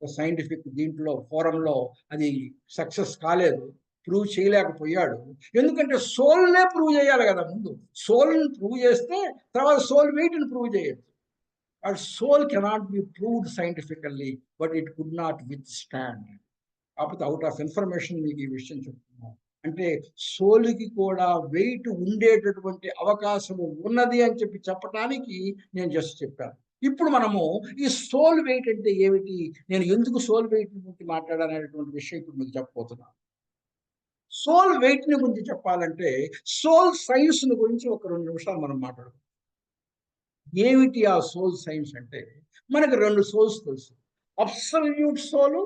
Scientific దీంట్లో ఫోరంలో అది సక్సెస్ కాలేదు. ప్రూవ్ చేయలేకపోయాడు. ఎందుకంటే సోల్‌నే ప్రూవ్ చేయాలి కదా ముందు. సోల్‌ని ప్రూవ్ చేస్తే తర్వాత సోల్ వెయిట్‌ని ప్రూవ్ చేయొచ్చు. But soul cannot be proved scientifically, but it could not withstand. కాకపోతే ఔట్ ఆఫ్ ఇన్ఫర్మేషన్ మీకు ఈ విషయం చెప్తున్నాను. అంటే సోల్‌కి కూడా వెయిట్ ఉండేటటువంటి అవకాశం ఉన్నది అని చెప్పటానికి నేను జస్ట్ చెప్పాను. ఇప్పుడు మనము ఈ సోల్ వెయిట్ అంటే ఏమిటి? నేను ఎందుకు సోల్ వెయిట్ గురించి మాట్లాడాననేటువంటి విషయం ఇప్పుడు మీకు చెప్పబోతున్నాను. సోల్ వెయిట్‌ని గురించి చెప్పాలంటే సోల్ సైన్స్‌ని గురించి ఒక 2 నిమిషాలు మనం మాట్లాడుకుందాం. ఏమిటి ఆ సోల్ సైన్స్ అంటే మనకు 2 సోల్స్ తెలుసు. Absolute soul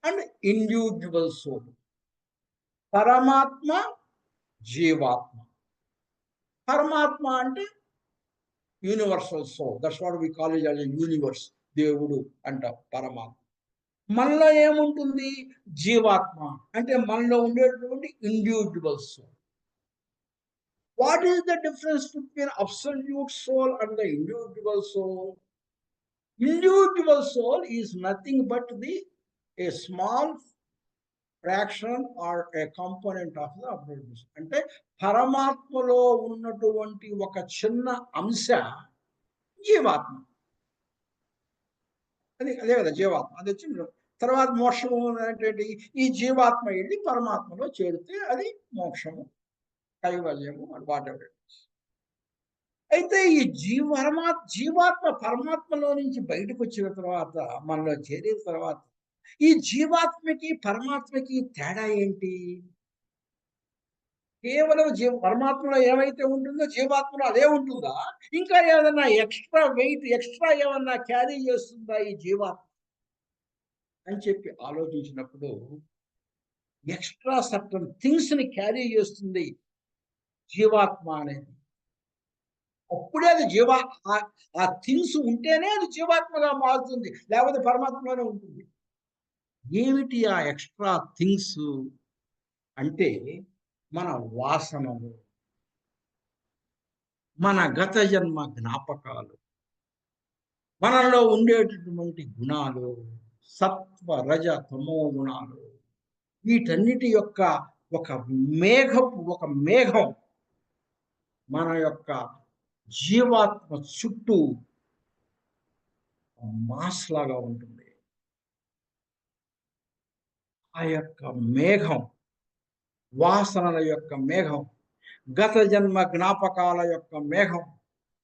and individual soul. పరమాత్మ, జీవాత్మ. పరమాత్మ అంటే universal soul. That's what we call it as a universe. దేవుడు అంటాం పరమాత్మ. మనలో ఏముంటుంది? జీవాత్మ. అంటే మనలో ఉండేటువంటి individual soul. What is the difference between absolute soul and the individual soul? Individual soul is nothing but a small fraction or a component of the absolute soul. అంటే పరమాత్మలో ఉన్నటువంటి ఒక చిన్న అంశ జీవాత్మ. అదే కదా జీవాత్మ. అది వచ్చి తర్వాత మోక్షము అనేటువంటి ఈ జీవాత్మ వెళ్ళి పరమాత్మలో చేరితే అది మోక్షము, కైవల్యము వాటెవర్. అయితే ఈ జీవాత్మ పరమాత్మలో నుంచి బయటకు వచ్చిన తర్వాత మనలో చేరిన తర్వాత ఈ జీవాత్మకి పరమాత్మకి తేడా ఏంటి? కేవలం పరమాత్మలో ఏమైతే ఉంటుందో జీవాత్మలో అదే ఉంటుందా? ఇంకా ఏదన్నా ఎక్స్ట్రా వెయిట్, ఎక్స్ట్రా ఏమన్నా క్యారీ చేస్తుందా ఈ జీవాత్మ అని చెప్పి ఆలోచించినప్పుడు ఎక్స్ట్రా సర్టన్ థింగ్స్‌ని క్యారీ చేస్తుంది జీవాత్మ అనేది. అప్పుడే అది ఆ థింగ్స్ ఉంటేనే అది జీవాత్మగా మారుతుంది. లేకపోతే పరమాత్మలోనే ఉంటుంది. ఏమిటి ఆ ఎక్స్‌ట్రా థింగ్స్ అంటే మన వాసనలు, మన గత జన్మ జ్ఞాపకాలు, మనలో ఉండేటటువంటి గుణాలు, సత్వ, రజ, తమో గుణాలు, వీటన్నిటి యొక్క ఒక మేఘం మన యొక్క జీవాత్మ చుట్టూ మాస్ లాగా ఉంటుంది. ఆ యొక్క మేఘం, వాసనల యొక్క మేఘం, గత జన్మ జ్ఞాపకాల యొక్క మేఘం,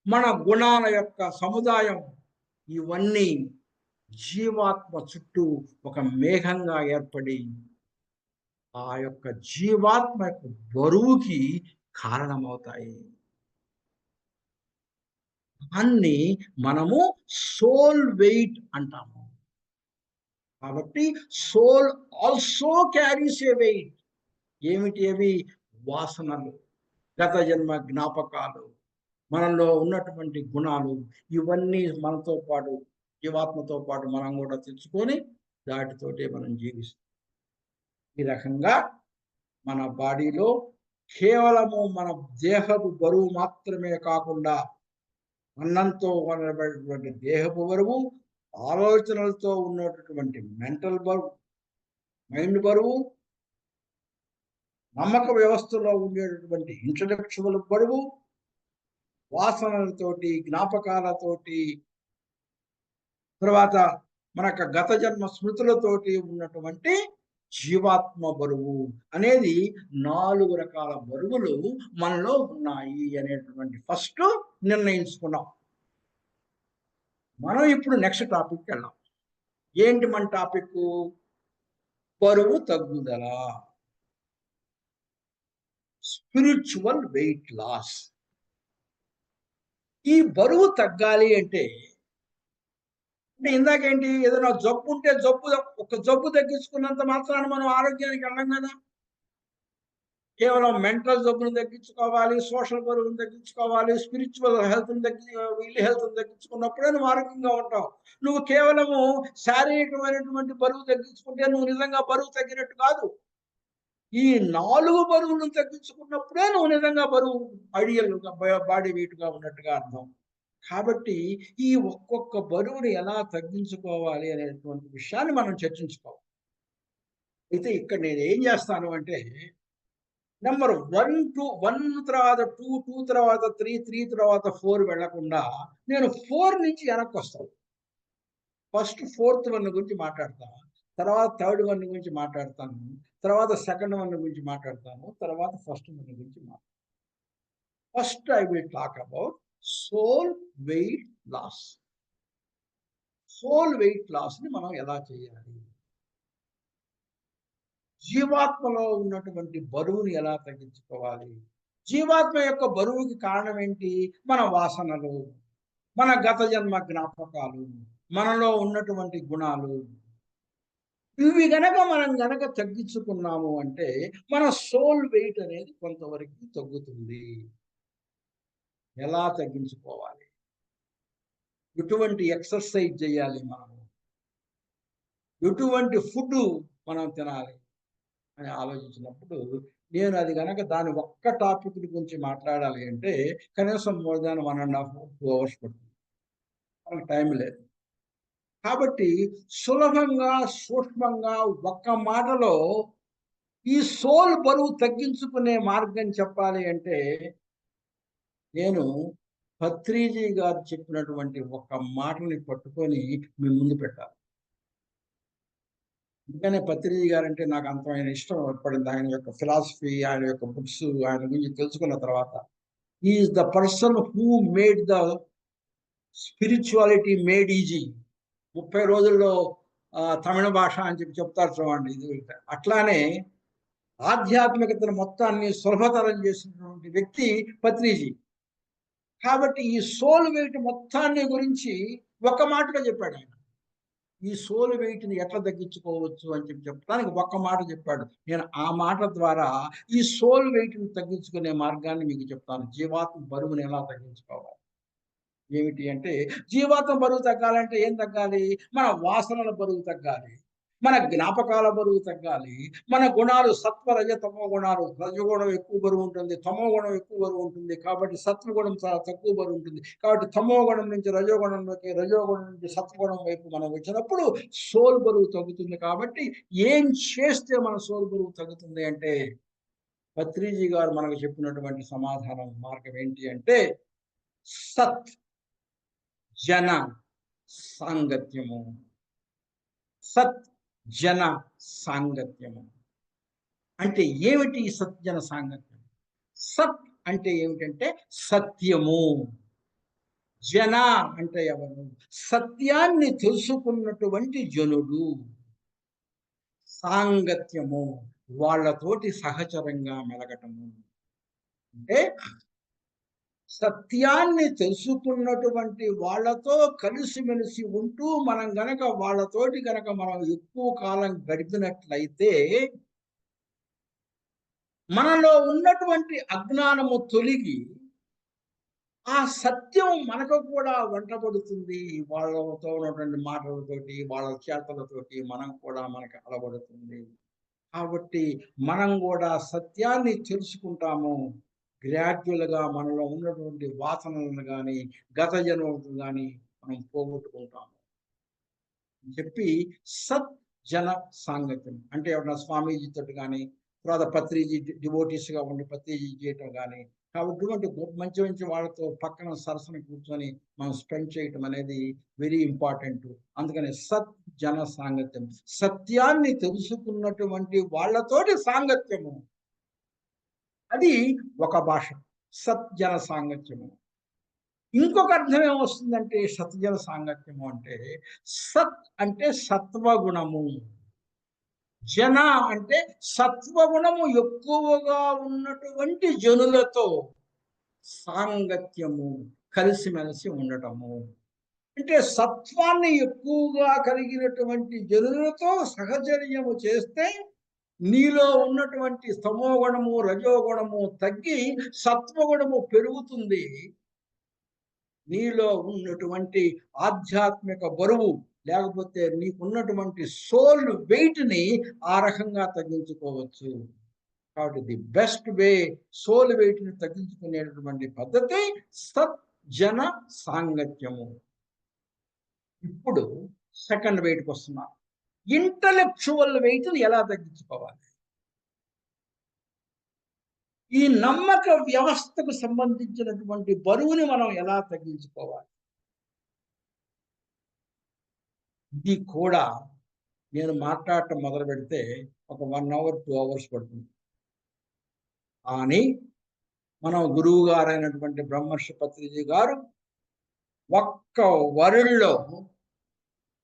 మన గుణాల యొక్క సముదాయం, ఇవన్నీ జీవాత్మ చుట్టూ ఒక మేఘంగా ఏర్పడి ఆ యొక్క జీవాత్మ యొక్క బరువుకి కారణమవుతాయి. దాన్ని మనము సోల్ వెయిట్ అంటాము. కాబట్టి సోల్ ఆల్సో క్యారీస్ ఏ వెయిట్. ఏమిటి అవి? వాసనలు, గత జన్మ జ్ఞాపకాలు, మనలో ఉన్నటువంటి గుణాలు, ఇవన్నీ మనతో పాటు జీవాత్మతో పాటు మనం కూడా తెచ్చుకొని దాటితోటే మనం జీవిస్తాం. ఈ రకంగా మన బాడీలో కేవలము మన దేహపు బరువు మాత్రమే కాకుండా అన్నంతో ఉన్నటువంటి దేహపు బరువు, ఆలోచనలతో ఉన్నటువంటి మెంటల్ బరువు, మైండ్ బరువు, నమ్మక వ్యవస్థలో ఉండేటటువంటి ఇంటలెక్చువల్ బరువు, వాసనలతోటి, జ్ఞాపకాలతోటి, తర్వాత మనకు గత జన్మ స్మృతులతోటి ఉన్నటువంటి జీవాత్మ బరువు అనేది 4 రకాల బరువులు మనలో ఉన్నాయి అనేటువంటి ఫస్ట్ నిర్ణయించుకున్నాం. మనం ఇప్పుడు నెక్స్ట్ టాపిక్కి వెళ్దాం. ఏంటి మన టాపిక్? బరువు తగ్గుదల, స్పిరిచువల్ వెయిట్ లాస్. ఈ బరువు తగ్గాలి అంటే ఇందాకేంటి, ఏదైనా జబ్బు ఉంటే ఒక జబ్బు తగ్గించుకున్నంత మాత్రాన మనం ఆరోగ్యానికి వెళ్ళం కదా. కేవలం మెంటల్ జబ్బును తగ్గించుకోవాలి, సోషల్ బరువును తగ్గించుకోవాలి, స్పిరిచువల్ హెల్త్ని ఇల్లు హెల్త్ని తగ్గించుకున్నప్పుడే నువ్వు ఆరోగ్యంగా ఉంటావు. నువ్వు కేవలము శారీరకమైనటువంటి బరువు తగ్గించుకుంటే నువ్వు నిజంగా బరువు తగ్గినట్టు కాదు. ఈ 4 బరువులను తగ్గించుకున్నప్పుడే నువ్వు నిజంగా బరువు ఐడియల్ బాడీ వెయిట్గా ఉన్నట్టుగా అర్థం. కాబట్టి ఈ ఒక్కొక్క బరువుని ఎలా తగ్గించుకోవాలి అనేటువంటి విషయాన్ని మనం చర్చించుకోవాలి. అయితే ఇక్కడ నేను ఏం చేస్తాను అంటే, నెంబర్ 1 తర్వాత 2 తర్వాత 3 తర్వాత 4 వెళ్లకుండా నేను 4 నుంచి వెనక్కి వస్తాను. ఫస్ట్ 4th వన్ గురించి మాట్లాడతాను, తర్వాత 3rd వన్ గురించి మాట్లాడతాను, తర్వాత 2nd వన్ గురించి మాట్లాడతాను, తర్వాత 1st వన్ గురించి మాట్లాడతాను. First I will talk about soul weight loss. Soul weight loss ని మనం ఎలా చేయాలి? జీవాత్మలో ఉన్నటువంటి బరువుని ఎలా తగ్గించుకోవాలి? జీవాత్మ యొక్క బరువుకి కారణం ఏంటి? మన వాసనలు, మన గత జన్మ జ్ఞాపకాలు, మనలో ఉన్నటువంటి గుణాలు. ఇవి మనం గనక తగ్గించుకున్నాము అంటే మన సోల్ వెయిట్ అనేది కొంతవరకు తగ్గుతుంది. ఎలా తగ్గించుకోవాలి? ఎటువంటి ఎక్సర్సైజ్ చేయాలి మనం? ఎటువంటి ఫుడ్ మనం తినాలి అని ఆలోచించినప్పుడు, నేను అది కనుక దాని ఒక్క టాపిక్ గురించి మాట్లాడాలి అంటే కనీసం మోర్ దాన్ 1.5 2 అవర్స్ పడుతుంది. మనకు టైం లేదు. కాబట్టి సులభంగా, సూక్ష్మంగా ఒక్క మాటలో ఈ సోల్ బరువు తగ్గించుకునే మార్గం చెప్పాలి అంటే నేను పత్రిజీ గారు చెప్పినటువంటి ఒక మాటని పట్టుకొని మీ ముందు పెట్టాలి. అందుకనే పత్రిజీ గారు అంటే నాకు అంతమైన ఇష్టం ఏర్పడింది. ఆయన యొక్క ఫిలాసఫీ, ఆయన యొక్క బుక్స్, ఆయన గురించి తెలుసుకున్న తర్వాత. He is the person who made the spirituality made easy. 30 రోజుల్లో తమిళ భాష అని చెప్తారు చూడండి. ఇది అట్లానే ఆధ్యాత్మికతను మొత్తాన్ని సులభతరం చేసినటువంటి వ్యక్తి పత్రిజీ. కాబట్టి ఈ సోల్ వెయిట్ మొత్తాన్ని గురించి ఒక మాటగా చెప్పాడు ఆయన. ఈ సోల్ వెయిట్‌ని ఎట్లా తగ్గించుకోవచ్చు అని చెప్పడానికి ఒక్క మాట చెప్పాడు. నేను ఆ మాట ద్వారా ఈ సోల్ వెయిట్‌ని తగ్గించుకునే మార్గాన్ని మీకు చెప్తాను. జీవాత్మ బరువుని ఎలా తగ్గించుకోవాలి? ఏమిటి అంటే, జీవాత్మ బరువు తగ్గాలంటే ఏం తగ్గాలి? మన వాసనల బరువు తగ్గాలి. మన జ్ఞాపకాల బరువు తగ్గాలి. మన గుణాలు సత్వ, రజ, తమో గుణాలు. రజోగుణం ఎక్కువ బరువు ఉంటుంది. తమో గుణం ఎక్కువ బరువు ఉంటుంది. కాబట్టి సత్వగుణం చాలా తక్కువ బరువు ఉంటుంది. కాబట్టి తమో గుణం నుంచి రజోగుణంలోకి, రజోగుణం నుంచి సత్వగుణం వైపు మనం వచ్చినప్పుడు సోల్ బరువు తగ్గుతుంది. కాబట్టి ఏం చేస్తే మన సోల్ బరువు తగ్గుతుంది అంటే, పత్రిజీ గారు మనకు చెప్పినటువంటి సమాధానం మార్గం ఏంటి అంటే, సత్ జన సాంగత్యము. సత్ జన సాంగత్యము అంటే ఏమిటి? ఈ సజ్జన సాంగత్యం. సత్ అంటే ఏమిటంటే సత్యము. జన అంటే ఎవరు? సత్యాన్ని తెలుసుకున్నటువంటి జనుడు. సాంగత్యము వాళ్ళతోటి సహచరంగా మెలగటము. అంటే సత్యాన్ని తెలుసుకున్నటువంటి వాళ్ళతో కలిసిమెలిసి ఉంటూ మనం గనక వాళ్ళతోటి గనక మనం ఎక్కువ కాలం గడిపినట్లయితే మనలో ఉన్నటువంటి అజ్ఞానము తొలగి ఆ సత్యం మనకు కూడా వెంటబడుతుంది. వాళ్ళతో ఉన్నటువంటి మాటలతోటి, వాళ్ళ చేతలతోటి మనం కూడా మనకు అలవడుతుంది. కాబట్టి మనం కూడా సత్యాన్ని తెలుసుకుంటాము. గ్రాడ్యువల్‌గా మనలో ఉన్నటువంటి వాసనలను గాని, గత జన్మలను గాని మనం పోగొట్టుకుంటాము. అని చెప్పి సత్ జన సాంగత్యం అంటే ఎవరైనా స్వామీజీతోటి గాని, తర్వాత పత్రిజీ డివోటీస్‌గా ఉండి పత్రిజీ చేయటం గాని, కాబట్టి ఇటువంటి మంచి మంచి వాళ్ళతో పక్కన సరసన కూర్చొని మనం స్పెండ్ చేయటం అనేది వెరీ ఇంపార్టెంట్. అందుకని సత్ జన సాంగత్యం. సత్యాన్ని తెలుసుకున్నటువంటి వాళ్ళతోటి సాంగత్యము. అది ఒక భాష. సత్ జన సాంగత్యము. ఇంకొక అర్థం ఏమొస్తుందంటే సత్జన సాంగత్యము అంటే, సత్ అంటే సత్వగుణము. జన అంటే సత్వగుణము ఎక్కువగా ఉన్నటువంటి జనులతో సాంగత్యము, కలిసిమెలిసి ఉండటము. అంటే సత్వాన్ని ఎక్కువగా కలిగినటువంటి జనులతో సహచర్యము చేస్తే నీలో ఉన్నటువంటి తమోగుణము, రజోగుణము తగ్గి సత్వగుణము పెరుగుతుంది. నీలో ఉన్నటువంటి ఆధ్యాత్మిక బరువు లేకపోతే నీకున్నటువంటి సోల్ వెయిట్‌ని ఆ రకంగా తగ్గించుకోవచ్చు. కాబట్టి ది బెస్ట్ వే సోల్ వెయిట్‌ని తగ్గించుకునేటటువంటి పద్ధతి సత్ జన సాంగత్యము. ఇప్పుడు సెకండ్ వెయిట్‌కొస్తున్నా. ఇంటలెక్చువల్ వెయిట్‌ని ఎలా తగ్గించుకోవాలి? ఈ నమ్మక వ్యవస్థకు సంబంధించినటువంటి బరువుని మనం ఎలా తగ్గించుకోవాలి? ఇది కూడా నేను మాట్లాడటం మొదలుపెడితే ఒక 1 అవర్, 2 అవర్స్ పడుతుంది. కానీ మనం గురువు గారైనటువంటి బ్రహ్మర్షి పత్రిజీ గారు ఒక్క వరుడులో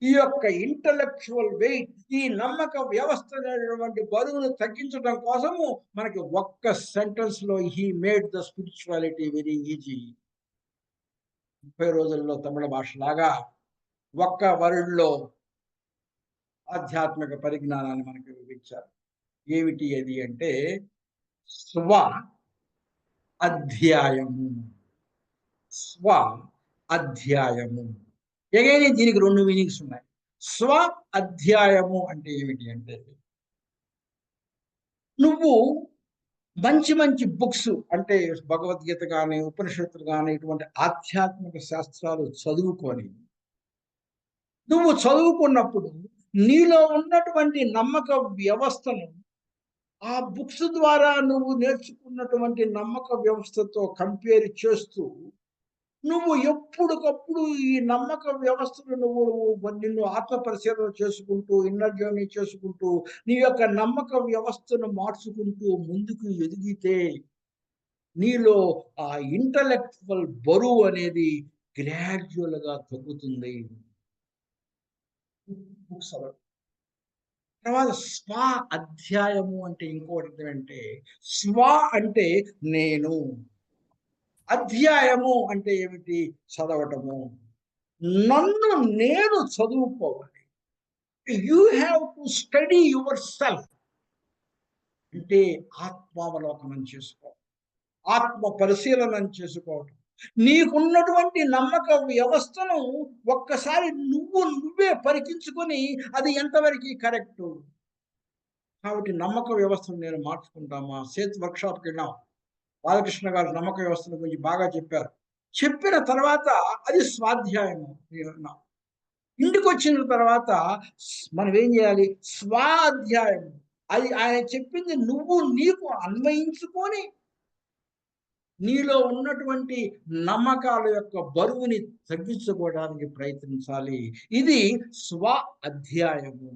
ఈ యొక్క ఇంటలెక్చువల్ వెయిట్, ఈ నమ్మక వ్యవస్థ అనేటువంటి బరువును తగ్గించడం కోసము మనకి ఒక్క సెంటెన్స్ లో he made the spirituality very easy. 30 రోజుల్లో తమిళ భాషలాగా ఒక్క వరుడులో ఆధ్యాత్మిక పరిజ్ఞానాన్ని మనకి వివరించారు. ఏమిటి అది అంటే స్వ అధ్యాయము. స్వ అధ్యాయము. ఎగైన్ దీనికి 2 మీనింగ్స్ ఉన్నాయి. స్వ అధ్యాయము అంటే ఏమిటి అంటే నువ్వు మంచి మంచి బుక్స్ అంటే భగవద్గీత కానీ, ఉపనిషత్తులు కానీ ఇటువంటి ఆధ్యాత్మిక శాస్త్రాలు చదువుకొని నువ్వు చదువుకున్నప్పుడు నీలో ఉన్నటువంటి నమ్మక వ్యవస్థను ఆ బుక్స్ ద్వారా నువ్వు నేర్చుకున్నటువంటి నమ్మక వ్యవస్థతో కంపేర్ చేస్తూ నువ్వు ఎప్పటికప్పుడు ఈ నమ్మక వ్యవస్థను నిన్ను ఆత్మ పరిశీలన చేసుకుంటూ ఇన్నర్ జర్నీ చేసుకుంటూ నీ యొక్క నమ్మక వ్యవస్థను మార్చుకుంటూ ముందుకు ఎదిగితే నీలో ఆ ఇంటలెక్చువల్ బరువు అనేది గ్రాడ్యువల్ గా తగ్గుతుంది. తర్వాత స్వ అధ్యాయము అంటే ఇంకోటి ఏంటంటే స్వ అంటే నేను, అధ్యాయము అంటే ఏమిటి? చదవటము. నన్ను నేను చదువుకోవాలి. You have to study your self. అంటే ఆత్మావలోకనం చేసుకో, ఆత్మ పరిశీలన చేసుకోవటం. నీకున్నటువంటి నమ్మక వ్యవస్థను ఒక్కసారి నువ్వే పరికించుకొని అది ఎంతవరకు కరెక్టు. కాబట్టి నమ్మక వ్యవస్థను నేను మార్చుకుంటామా. సేత్ వర్క్షాప్కి వెళ్ళాం. బాలకృష్ణ గారు నమ్మక వ్యవస్థను గురించి బాగా చెప్పారు. చెప్పిన తర్వాత అది స్వాధ్యాయము. ఇంటికి వచ్చిన తర్వాత మనం ఏం చేయాలి? స్వాధ్యాయం. అది ఆయన చెప్పింది నువ్వు నీకు అన్వయించుకొని నీలో ఉన్నటువంటి నమ్మకాల యొక్క బరువుని తగ్గించుకోవడానికి ప్రయత్నించాలి. ఇది స్వ అధ్యాయము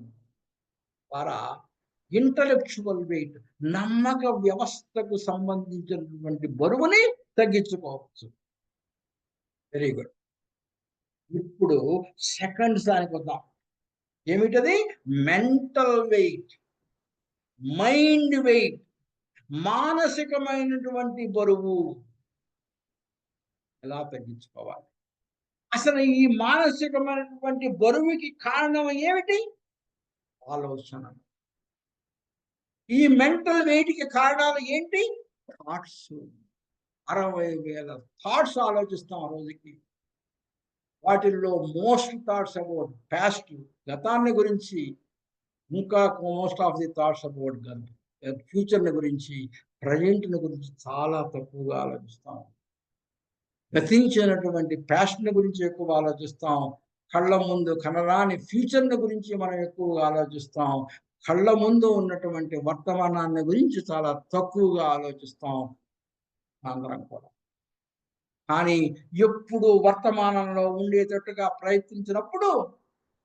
ద్వారా ఇంటలెక్చువల్ వెయిట్, నమ్మక వ్యవస్థకు సంబంధించినటువంటి బరువుని తగ్గించుకోవచ్చు. Very good. ఇప్పుడు సెకండ్ దానికి వద్దాం. ఏమిటది? మెంటల్ వెయిట్, మైండ్ వెయిట్, మానసికమైనటువంటి బరువు ఎలా తగ్గించుకోవాలి? అసలు ఈ మానసికమైనటువంటి బరువుకి కారణం ఏమిటి? ఆలోచన. ఈ మెంటల్ వెయిట్కి కారణాలు ఏంటి? థాట్స్. 60,000 థాట్స్ ఆలోచిస్తాం ఆ రోజుకి. వాటిల్లో మోస్ట్ థాట్స్ అబౌట్ పాస్ట్, గతాన్ని గురించి, ఇంకా most of the thoughts about ఫ్యూచర్ని గురించి, ప్రజెంట్ని గురించి చాలా తక్కువగా ఆలోచిస్తాం. గతించినటువంటి ప్యాషన్ గురించి ఎక్కువ ఆలోచిస్తాం. కళ్ళ ముందు కనరాని ఫ్యూచర్ని గురించి మనం ఎక్కువగా ఆలోచిస్తాం. కళ్ళ ముందు ఉన్నటువంటి వర్తమానాన్ని గురించి చాలా తక్కువగా ఆలోచిస్తాం అందరం కూడా. కానీ ఎప్పుడు వర్తమానంలో ఉండేటట్టుగా ప్రయత్నించినప్పుడు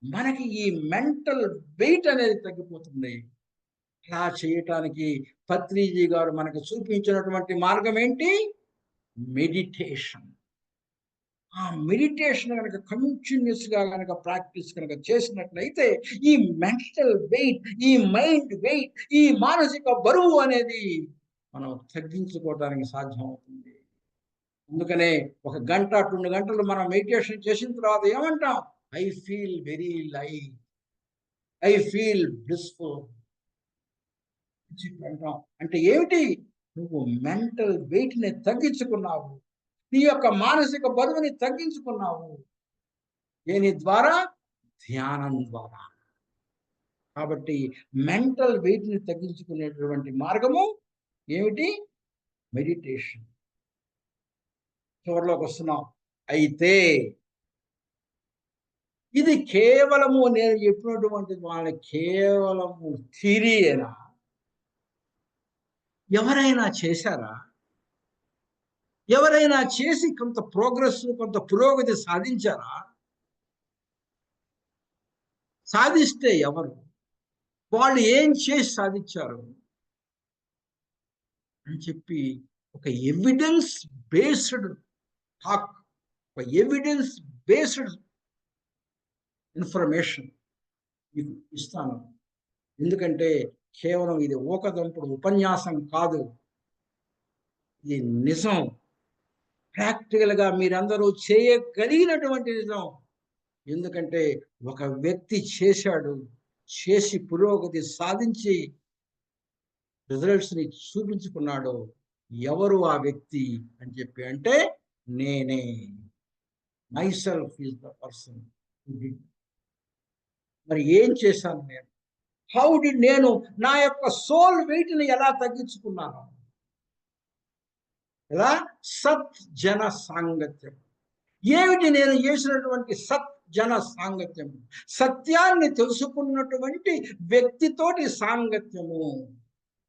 మనకి ఈ మెంటల్ వెయిట్ అనేది తగ్గిపోతుంది. అలా చేయటానికి పత్రిజీ గారు మనకు చూపించినటువంటి మార్గం ఏంటి? మెడిటేషన్. ఆ మెడిటేషన్ కనుక కంటిన్యూస్గా కనుక ప్రాక్టీస్ కనుక చేసినట్లయితే ఈ మెంటల్ వెయిట్, ఈ మైండ్ వెయిట్, ఈ మానసిక బరువు అనేది మనం తగ్గించుకోవడానికి సాధ్యమవుతుంది. అందుకనే 1 గంట 2 గంటలు మనం మెడిటేషన్ చేసిన తర్వాత ఏమంటాం? I feel very light, I feel blissful అంటాం. అంటే ఏమిటి? నువ్వు మెంటల్ వెయిట్ని తగ్గించుకున్నావు, నీ యొక్క మానసిక బరువుని తగ్గించుకున్నావు. దేని ద్వారా? ధ్యానం ద్వారా. కాబట్టి మెంటల్ వెయిట్ని తగ్గించుకునేటువంటి మార్గము ఏమిటి? మెడిటేషన్. చివరిలోకి వస్తున్నాం. అయితే ఇది కేవలము నేను చెప్పినటువంటి వాళ్ళ కేవలము థియరీయేనా? ఎవరైనా చేశారా? ఎవరైనా చేసి కొంత ప్రోగ్రెస్, కొంత పురోగతి సాధించారా? సాధిస్తే ఎవరు? వాళ్ళు ఏం చేసి సాధించారు అని చెప్పి ఒక ఎవిడెన్స్ బేస్డ్ టాక్, ఒక ఎవిడెన్స్ బేస్డ్ ఇన్ఫర్మేషన్ మీకు ఇస్తాను. ఎందుకంటే కేవలం ఇది ఊకదంపుడు ఉపన్యాసం కాదు, ఇది నిజం. ప్రాక్టికల్గా మీరందరూ చేయగలిగినటువంటి నిజం. ఎందుకంటే ఒక వ్యక్తి చేశాడు, చేసి పురోగతి సాధించి రిజల్ట్స్ని చూపించుకున్నాడు. ఎవరు ఆ వ్యక్తి అని చెప్పి అంటే నేనే. Myself is the person. మరి ఏం చేశాను నేను? హౌ డిడ్ నేను నా యొక్క సోల్ వెయిట్ని ఎలా తగ్గించుకున్నాను? ఎలా? సత్ జన సాంగత్యం. ఏమిటి నేను చేసినటువంటి సత్ జన సాంగత్యం? సత్యాన్ని తెలుసుకున్నటువంటి వ్యక్తితోటి సాంగత్యము.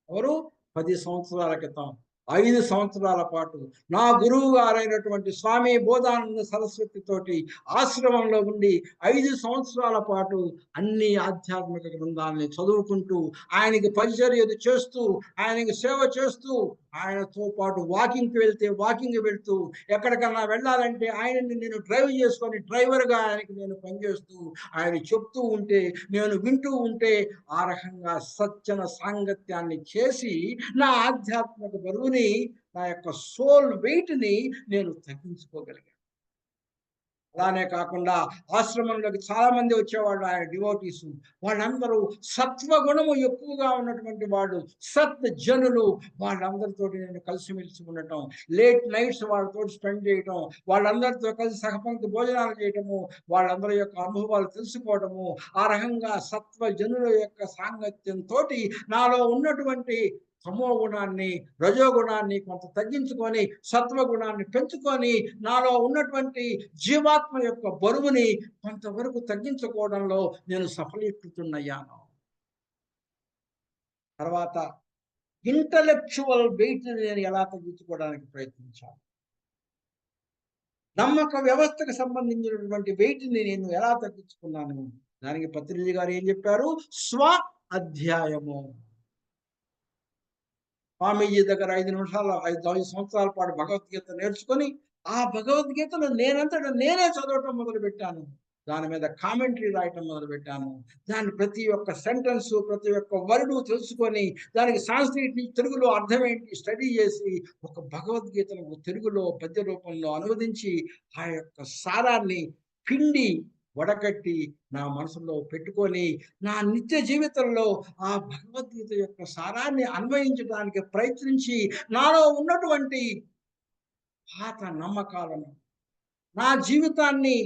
ఎవరు? 10 సంవత్సరాల క్రితం, 5 సంవత్సరాల పాటు నా గురువు గారైనటువంటి స్వామి బోధానంద సరస్వతి తోటి ఆశ్రమంలో ఉండి 5 సంవత్సరాల పాటు అన్ని ఆధ్యాత్మిక గ్రంథాలని చదువుకుంటూ, ఆయనకి పరిచర్యలు చేస్తూ, ఆయనకి సేవ చేస్తూ, ఆయనతో పాటు వాకింగ్కి వెళ్తే వాకింగ్ వెళ్తూ, ఎక్కడికన్నా వెళ్ళాలంటే ఆయనని నేను డ్రైవ్ చేసుకొని డ్రైవర్గా ఆయనకి నేను పనిచేస్తూ, ఆయన చెప్తూ ఉంటే నేను వింటూ ఉంటే, ఆ రకంగా సజ్జన సాంగత్యాన్ని చేసి నా ఆధ్యాత్మిక బరువుని, నా యొక్క సోల్ వెయిట్ని నేను తగ్గించుకోగలిగాను. అలానే కాకుండా ఆశ్రమంలోకి చాలా మంది వచ్చేవాళ్ళు ఆయన డివోటీస్. వాళ్ళందరూ సత్వగుణము ఎక్కువగా ఉన్నటువంటి వాళ్ళు, సత్ జనులు. వాళ్ళందరితోటి నేను కలిసిమెలిసి ఉండటం, లేట్ నైట్స్ వాళ్ళతో స్పెండ్ చేయటం, వాళ్ళందరితో కలిసి సహపంక్తి భోజనాలు చేయటము, వాళ్ళందరి యొక్క అనుభవాలు తెలుసుకోవటము, ఆ రకంగా సత్వ జనుల యొక్క సాంగత్యంతో నాలో ఉన్నటువంటి తమో గుణాన్ని, రజోగుణాన్ని కొంత తగ్గించుకొని సత్వగుణాన్ని పెంచుకొని నాలో ఉన్నటువంటి జీవాత్మ యొక్క బరువుని కొంతవరకు తగ్గించుకోవడంలో నేను సఫలీకృతున్నయ్యాను. తర్వాత ఇంటలెక్చువల్ వెయిట్ నేను ఎలా తగ్గించుకోవడానికి ప్రయత్నించాను, నమ్మక వ్యవస్థకు సంబంధించినటువంటి వెయిట్ని నేను ఎలా తగ్గించుకున్నాను, దానికి పత్రిజీ గారు ఏం చెప్పారు? స్వ అధ్యాయము. స్వామీజీ దగ్గర 5 నిమిషాలు 5 సంవత్సరాల పాటు భగవద్గీత నేర్చుకొని ఆ భగవద్గీతను నేనంతటా నేనే చదవటం మొదలుపెట్టాను. దాని మీద కామెంటరీ రాయటం మొదలుపెట్టాను. దాని ప్రతి ఒక్క సెంటెన్స్, ప్రతి ఒక్క వర్డు తెలుసుకొని దానికి సాంస్క్రిట్ నుంచి తెలుగులో అర్థం ఏంటి స్టడీ చేసి ఒక భగవద్గీతను తెలుగులో పద్య రూపంలో అనువదించి ఆ యొక్క సారాన్ని పిండి వడకట్టి నా మనసులో పెట్టుకొని నా నిత్య జీవితంలో ఆ భగవద్గీత యొక్క సారాన్ని అన్వయించడానికి ప్రయత్నించి నాలో ఉన్నటువంటి పాత నమ్మకాలను, నా జీవితాన్ని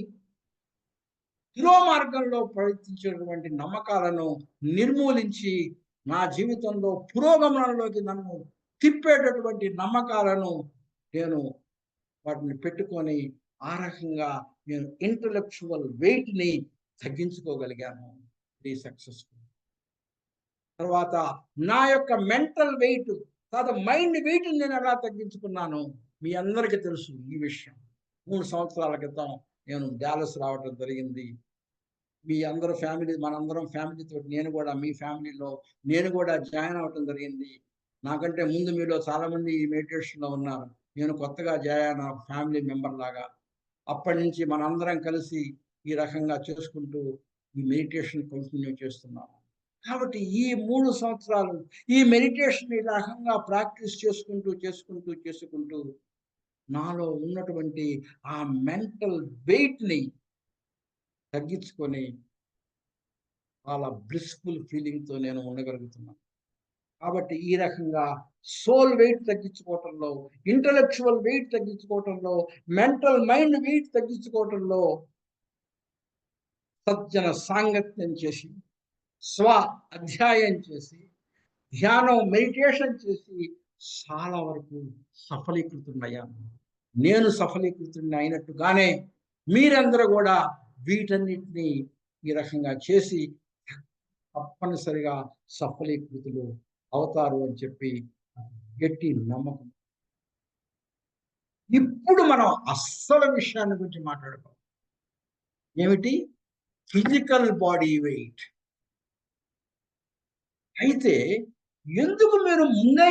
తిరోమార్గంలో ప్రయత్నించినటువంటి నమ్మకాలను నిర్మూలించి నా జీవితంలో పురోగమనంలోకి నన్ను తిప్పేటటువంటి నమ్మకాలను నేను వాటిని పెట్టుకొని ఆ రకంగా నేను ఇంటలెక్చువల్ వెయిట్ని తగ్గించుకోగలిగాను. ఇది సక్సెస్ఫుల్. తర్వాత నా యొక్క మెంటల్ వెయిట్, తర్వాత మైండ్ వెయిట్ని నేను ఎలా తగ్గించుకున్నాను మీ అందరికీ తెలుసు ఈ విషయం. 3 సంవత్సరాల క్రితం నేను డాలస్ రావటం జరిగింది. మీ అందరూ ఫ్యామిలీ, మనందరం ఫ్యామిలీతో, నేను కూడా మీ ఫ్యామిలీలో నేను కూడా జాయిన్ అవ్వటం జరిగింది. నాకంటే ముందు మీలో చాలామంది ఈ మెడిటేషన్లో ఉన్నారు. నేను కొత్తగా జాయిన్ ఫ్యామిలీ మెంబర్ లాగా. అప్పటి నుంచి మనందరం కలిసి ఈ రకంగా చేసుకుంటూ ఈ మెడిటేషన్ కంటిన్యూ చేస్తున్నాము. కాబట్టి ఈ 3 సంవత్సరాలు ఈ మెడిటేషన్ ఈ రకంగా ప్రాక్టీస్ చేసుకుంటూ నాలో ఉన్నటువంటి ఆ మెంటల్ వెయిట్ని తగ్గించుకొని చాలా బ్లిస్ఫుల్ ఫీలింగ్తో నేను ఉండగలుగుతున్నాను. కాబట్టి ఈ రకంగా సోల్ వెయిట్ తగ్గించుకోవటంలో, ఇంటలెక్చువల్ వెయిట్ తగ్గించుకోవటంలో, మెంటల్ మైండ్ వెయిట్ తగ్గించుకోవటంలో సజ్జన సాంగత్యం చేసి, స్వ అధ్యాయం చేసి, ధ్యానం మెడిటేషన్ చేసి చాలా వరకు సఫలీకృతుడయ్యాను. నేను సఫలీకృతుడిని అయినట్టుగానే మీరందరూ కూడా వీటన్నిటిని ఈ రకంగా చేసి తప్పనిసరిగా సఫలీకృతులు అవుతారు అని చెప్పి గట్టి నమ్మకం. ఇప్పుడు మనం అస్సలు విషయాన్ని గురించి మాట్లాడుకోవాలి. ఏమిటి? Physical body wait. అయితే ఎందుకు మీరు ముందే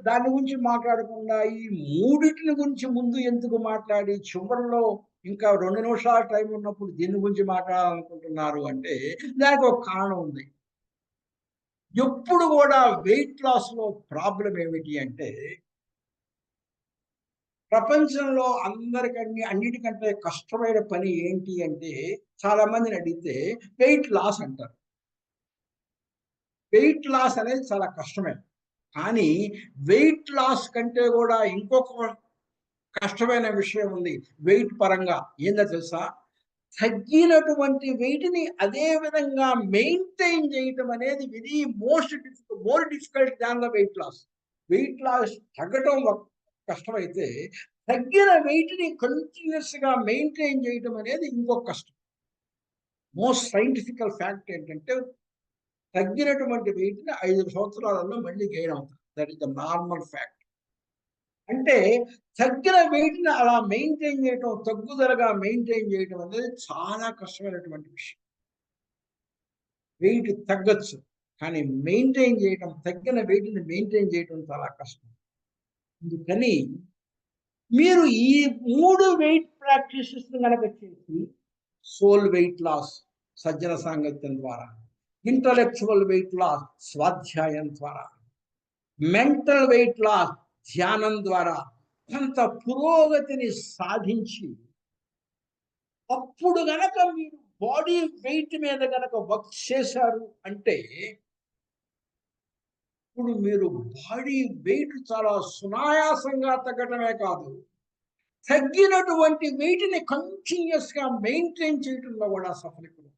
దాని గురించి మాట్లాడకుండా ఈ మూడిటిని గురించి ముందు ఎందుకు మాట్లాడి చివరిలో ఇంకా 2 నిమిషాల టైం ఉన్నప్పుడు దీని గురించి మాట్లాడాలనుకుంటున్నారు అంటే దానికి ఒక కారణం ఉంది. ఎప్పుడు కూడా వెయిట్ లాస్‌లో ప్రాబ్లం ఏమిటి అంటే, ప్రపంచంలో అన్నిటికంటే కష్టమైన పని ఏంటి అంటే, చాలా మందిని అడిగితే వెయిట్ లాస్ అంటారు. వెయిట్ లాస్ అనేది చాలా కష్టమే. కానీ వెయిట్ లాస్ కంటే కూడా ఇంకొక కష్టమైన విషయం ఉంది వెయిట్ పరంగా. ఏందో తెలుసా? తగ్గినటువంటి వెయిట్‌ని అదే విధంగా మెయింటైన్ చేయటం అనేది more difficult than the weight loss. Weight loss తగ్గటం కష్టమైతే, తగ్గిన వెయిట్‌ని కంటిన్యూస్‌గా మెయింటైన్ చేయటం అనేది ఇంకొక కష్టం. మోస్ట్ సైంటిఫికల్ ఫ్యాక్ట్ ఏంటంటే, తగ్గినటువంటి వెయిట్‌ని 5 సంవత్సరాలలో మళ్ళీ గెయిన్ అవుతారు. That is the normal fact. అంటే తగ్గిన వెయిట్‌ని అలా మెయింటైన్ చేయటం, తగ్గుదలగా మెయింటైన్ చేయటం అనేది చాలా కష్టమైనటువంటి విషయం. వెయిట్ తగ్గొచ్చు, కానీ మెయింటైన్ చేయటం, తగ్గిన వెయిట్‌ని మెయింటైన్ చేయటం చాలా కష్టం. అందుకని మీరు ఈ 3 వెయిట్ ప్రాక్టీసెస్‌ని గనక చేసి, సోల్ వెయిట్ లాస్ సజ్జన సాంగత్యం ద్వారా, ఇంటలెక్చువల్ వెయిట్ లాస్ స్వాధ్యాయం ద్వారా, మెంటల్ వెయిట్ లాస్ ధ్యానం ద్వారా కొంత పురోగతిని సాధించి అప్పుడు గనక మీరు బాడీ వెయిట్ మీద గనక వర్క్ చేశారు అంటే ఇప్పుడు మీరు బాడీ వెయిట్ చాలా సునాయాసంగా తగ్గటమే కాదు, తగ్గినటువంటి వెయిట్ని కంటిన్యూస్ గా మెయింటైన్ చేయడంలో కూడా సఫలీకృతం.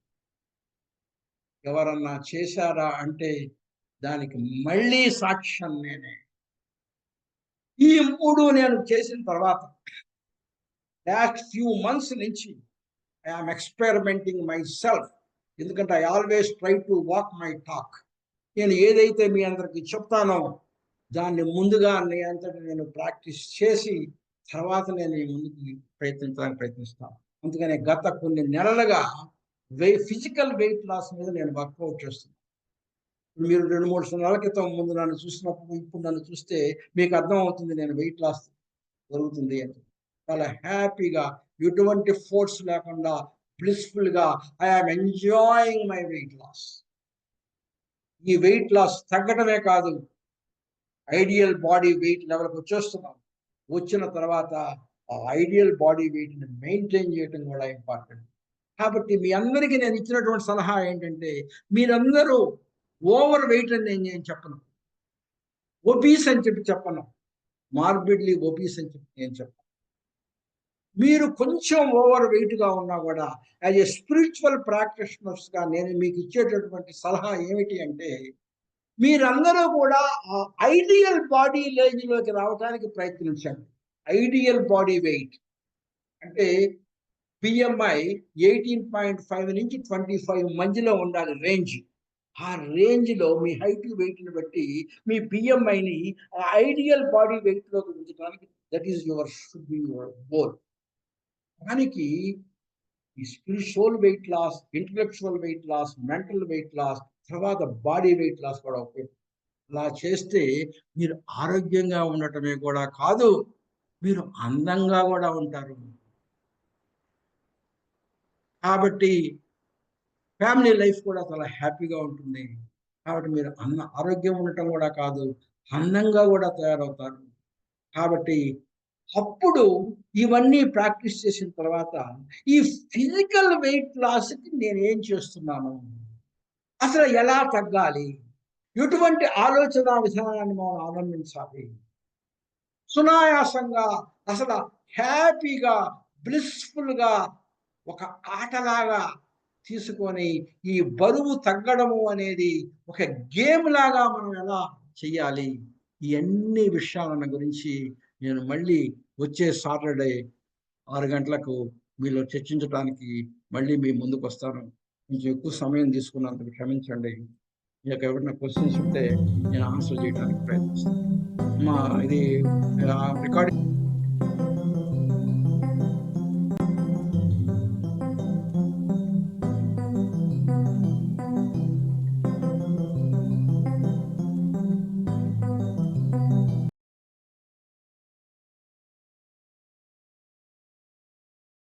ఎవరన్నా చేశారా అంటే దానికి మళ్ళీ సాక్ష్యం నేనే. ఈ 3 నేను చేసిన తర్వాత లాస్ట్ ఫ్యూ మంత్స్ నుంచి ఐఎమ్ ఎక్స్పెరిమెంటింగ్ మై సెల్ఫ్. ఎందుకంటే I always try to walk my talk. నేను ఏదైతే మీ అందరికి చెప్తానో దాన్ని ముందుగా నేను ప్రాక్టీస్ చేసి తర్వాత నేను ముందుకు ప్రయత్నించడానికి ప్రయత్నిస్తాను. అందుకనే గత కొన్ని నెలలుగా ఫిజికల్ వెయిట్ లాస్ మీద నేను వర్కౌట్ చేస్తున్నాను. మీరు 2-3 నెలల క్రితం ముందు నన్ను చూసినప్పుడు ఇప్పుడు నన్ను చూస్తే మీకు అర్థం అవుతుంది నేను వెయిట్ లాస్ జరుగుతుంది అని. చాలా హ్యాపీగా, ఎటువంటి ఫోర్స్ లేకుండా, బ్లిస్ఫుల్ గా I'm enjoying my weight loss. ఈ వెయిట్ లాస్ తగ్గడమే కాదు, ఐడియల్ బాడీ వెయిట్ లెవెల్కి వచ్చేస్తున్నాం. వచ్చిన తర్వాత ఆ ఐడియల్ బాడీ వెయిట్ ని మెయింటైన్ చేయడం కూడా ఇంపార్టెంట్. కాబట్టి మీ అందరికీ నేను ఇచ్చినటువంటి సలహా ఏంటంటే, మీరందరూ ఓవర్ వెయిట్ అని నేను చెప్పను, ఒబీస్ అని చెప్పను, మార్బిడ్లీ ఒబీస్ అని నేను చెప్పను. మీరు కొంచెం ఓవర్ వెయిట్ గా ఉన్నా కూడా యాజ్ ఏ స్పిరిచువల్ ప్రాక్టీషనర్స్ గా నేను మీకు ఇచ్చేటటువంటి సలహా ఏమిటి అంటే, మీరందరూ కూడా ఆ ఐడియల్ బాడీ లోకి రావడానికి ప్రయత్నించండి. ఐడియల్ బాడీ వెయిట్ అంటే బిఎంఐ 18.5 నుంచి 25 మధ్యలో ఉండాలి రేంజ్. ఆ రేంజ్ లో మీ హైట్ వెయిట్ ని బట్టి మీ బిఎంఐని ఐడియల్ బాడీ వెయిట్ లోకి ఉంచడానికి that is should be your goal. దానికి ఈ spiritual weight loss, intellectual weight loss, mental weight loss, తర్వాత బాడీ వెయిట్ లాస్ కూడా ఉపయోగం. అలా చేస్తే మీరు ఆరోగ్యంగా ఉండటమే కూడా కాదు, మీరు అందంగా కూడా ఉంటారు. కాబట్టి ఫ్యామిలీ లైఫ్ కూడా చాలా హ్యాపీగా ఉంటుంది. కాబట్టి మీరు ఆరోగ్యం ఉండటం కూడా కాదు, అందంగా కూడా తయారవుతారు. కాబట్టి అప్పుడు ఇవన్నీ ప్రాక్టీస్ చేసిన తర్వాత ఈ ఫిజికల్ వెయిట్ లాస్కి నేను ఏం చేస్తున్నాను, అసలు ఎలా తగ్గాలి, ఎటువంటి ఆలోచన విధానాన్ని మనం అవలంబించాలి, సునాయాసంగా అసలు హ్యాపీగా బ్లిస్ఫుల్ గా ఒక ఆటలాగా తీసుకొని ఈ బరువు తగ్గడము అనేది ఒక గేమ్ లాగా మనం ఎలా చెయ్యాలి, ఈ అన్ని విషయాలను గురించి నేను మళ్ళీ వచ్చే సాటర్డే 6 గంటలకు మీలో చర్చించడానికి మళ్ళీ మీ ముందుకు వస్తాను. కొంచెం ఎక్కువ సమయం తీసుకున్నందుకు క్షమించండి. మీకు ఎవరైనా క్వశ్చన్స్ ఉంటే నేను ఆన్సర్ చేయడానికి ప్రయత్నిస్తాను. ఇది రికార్డింగ్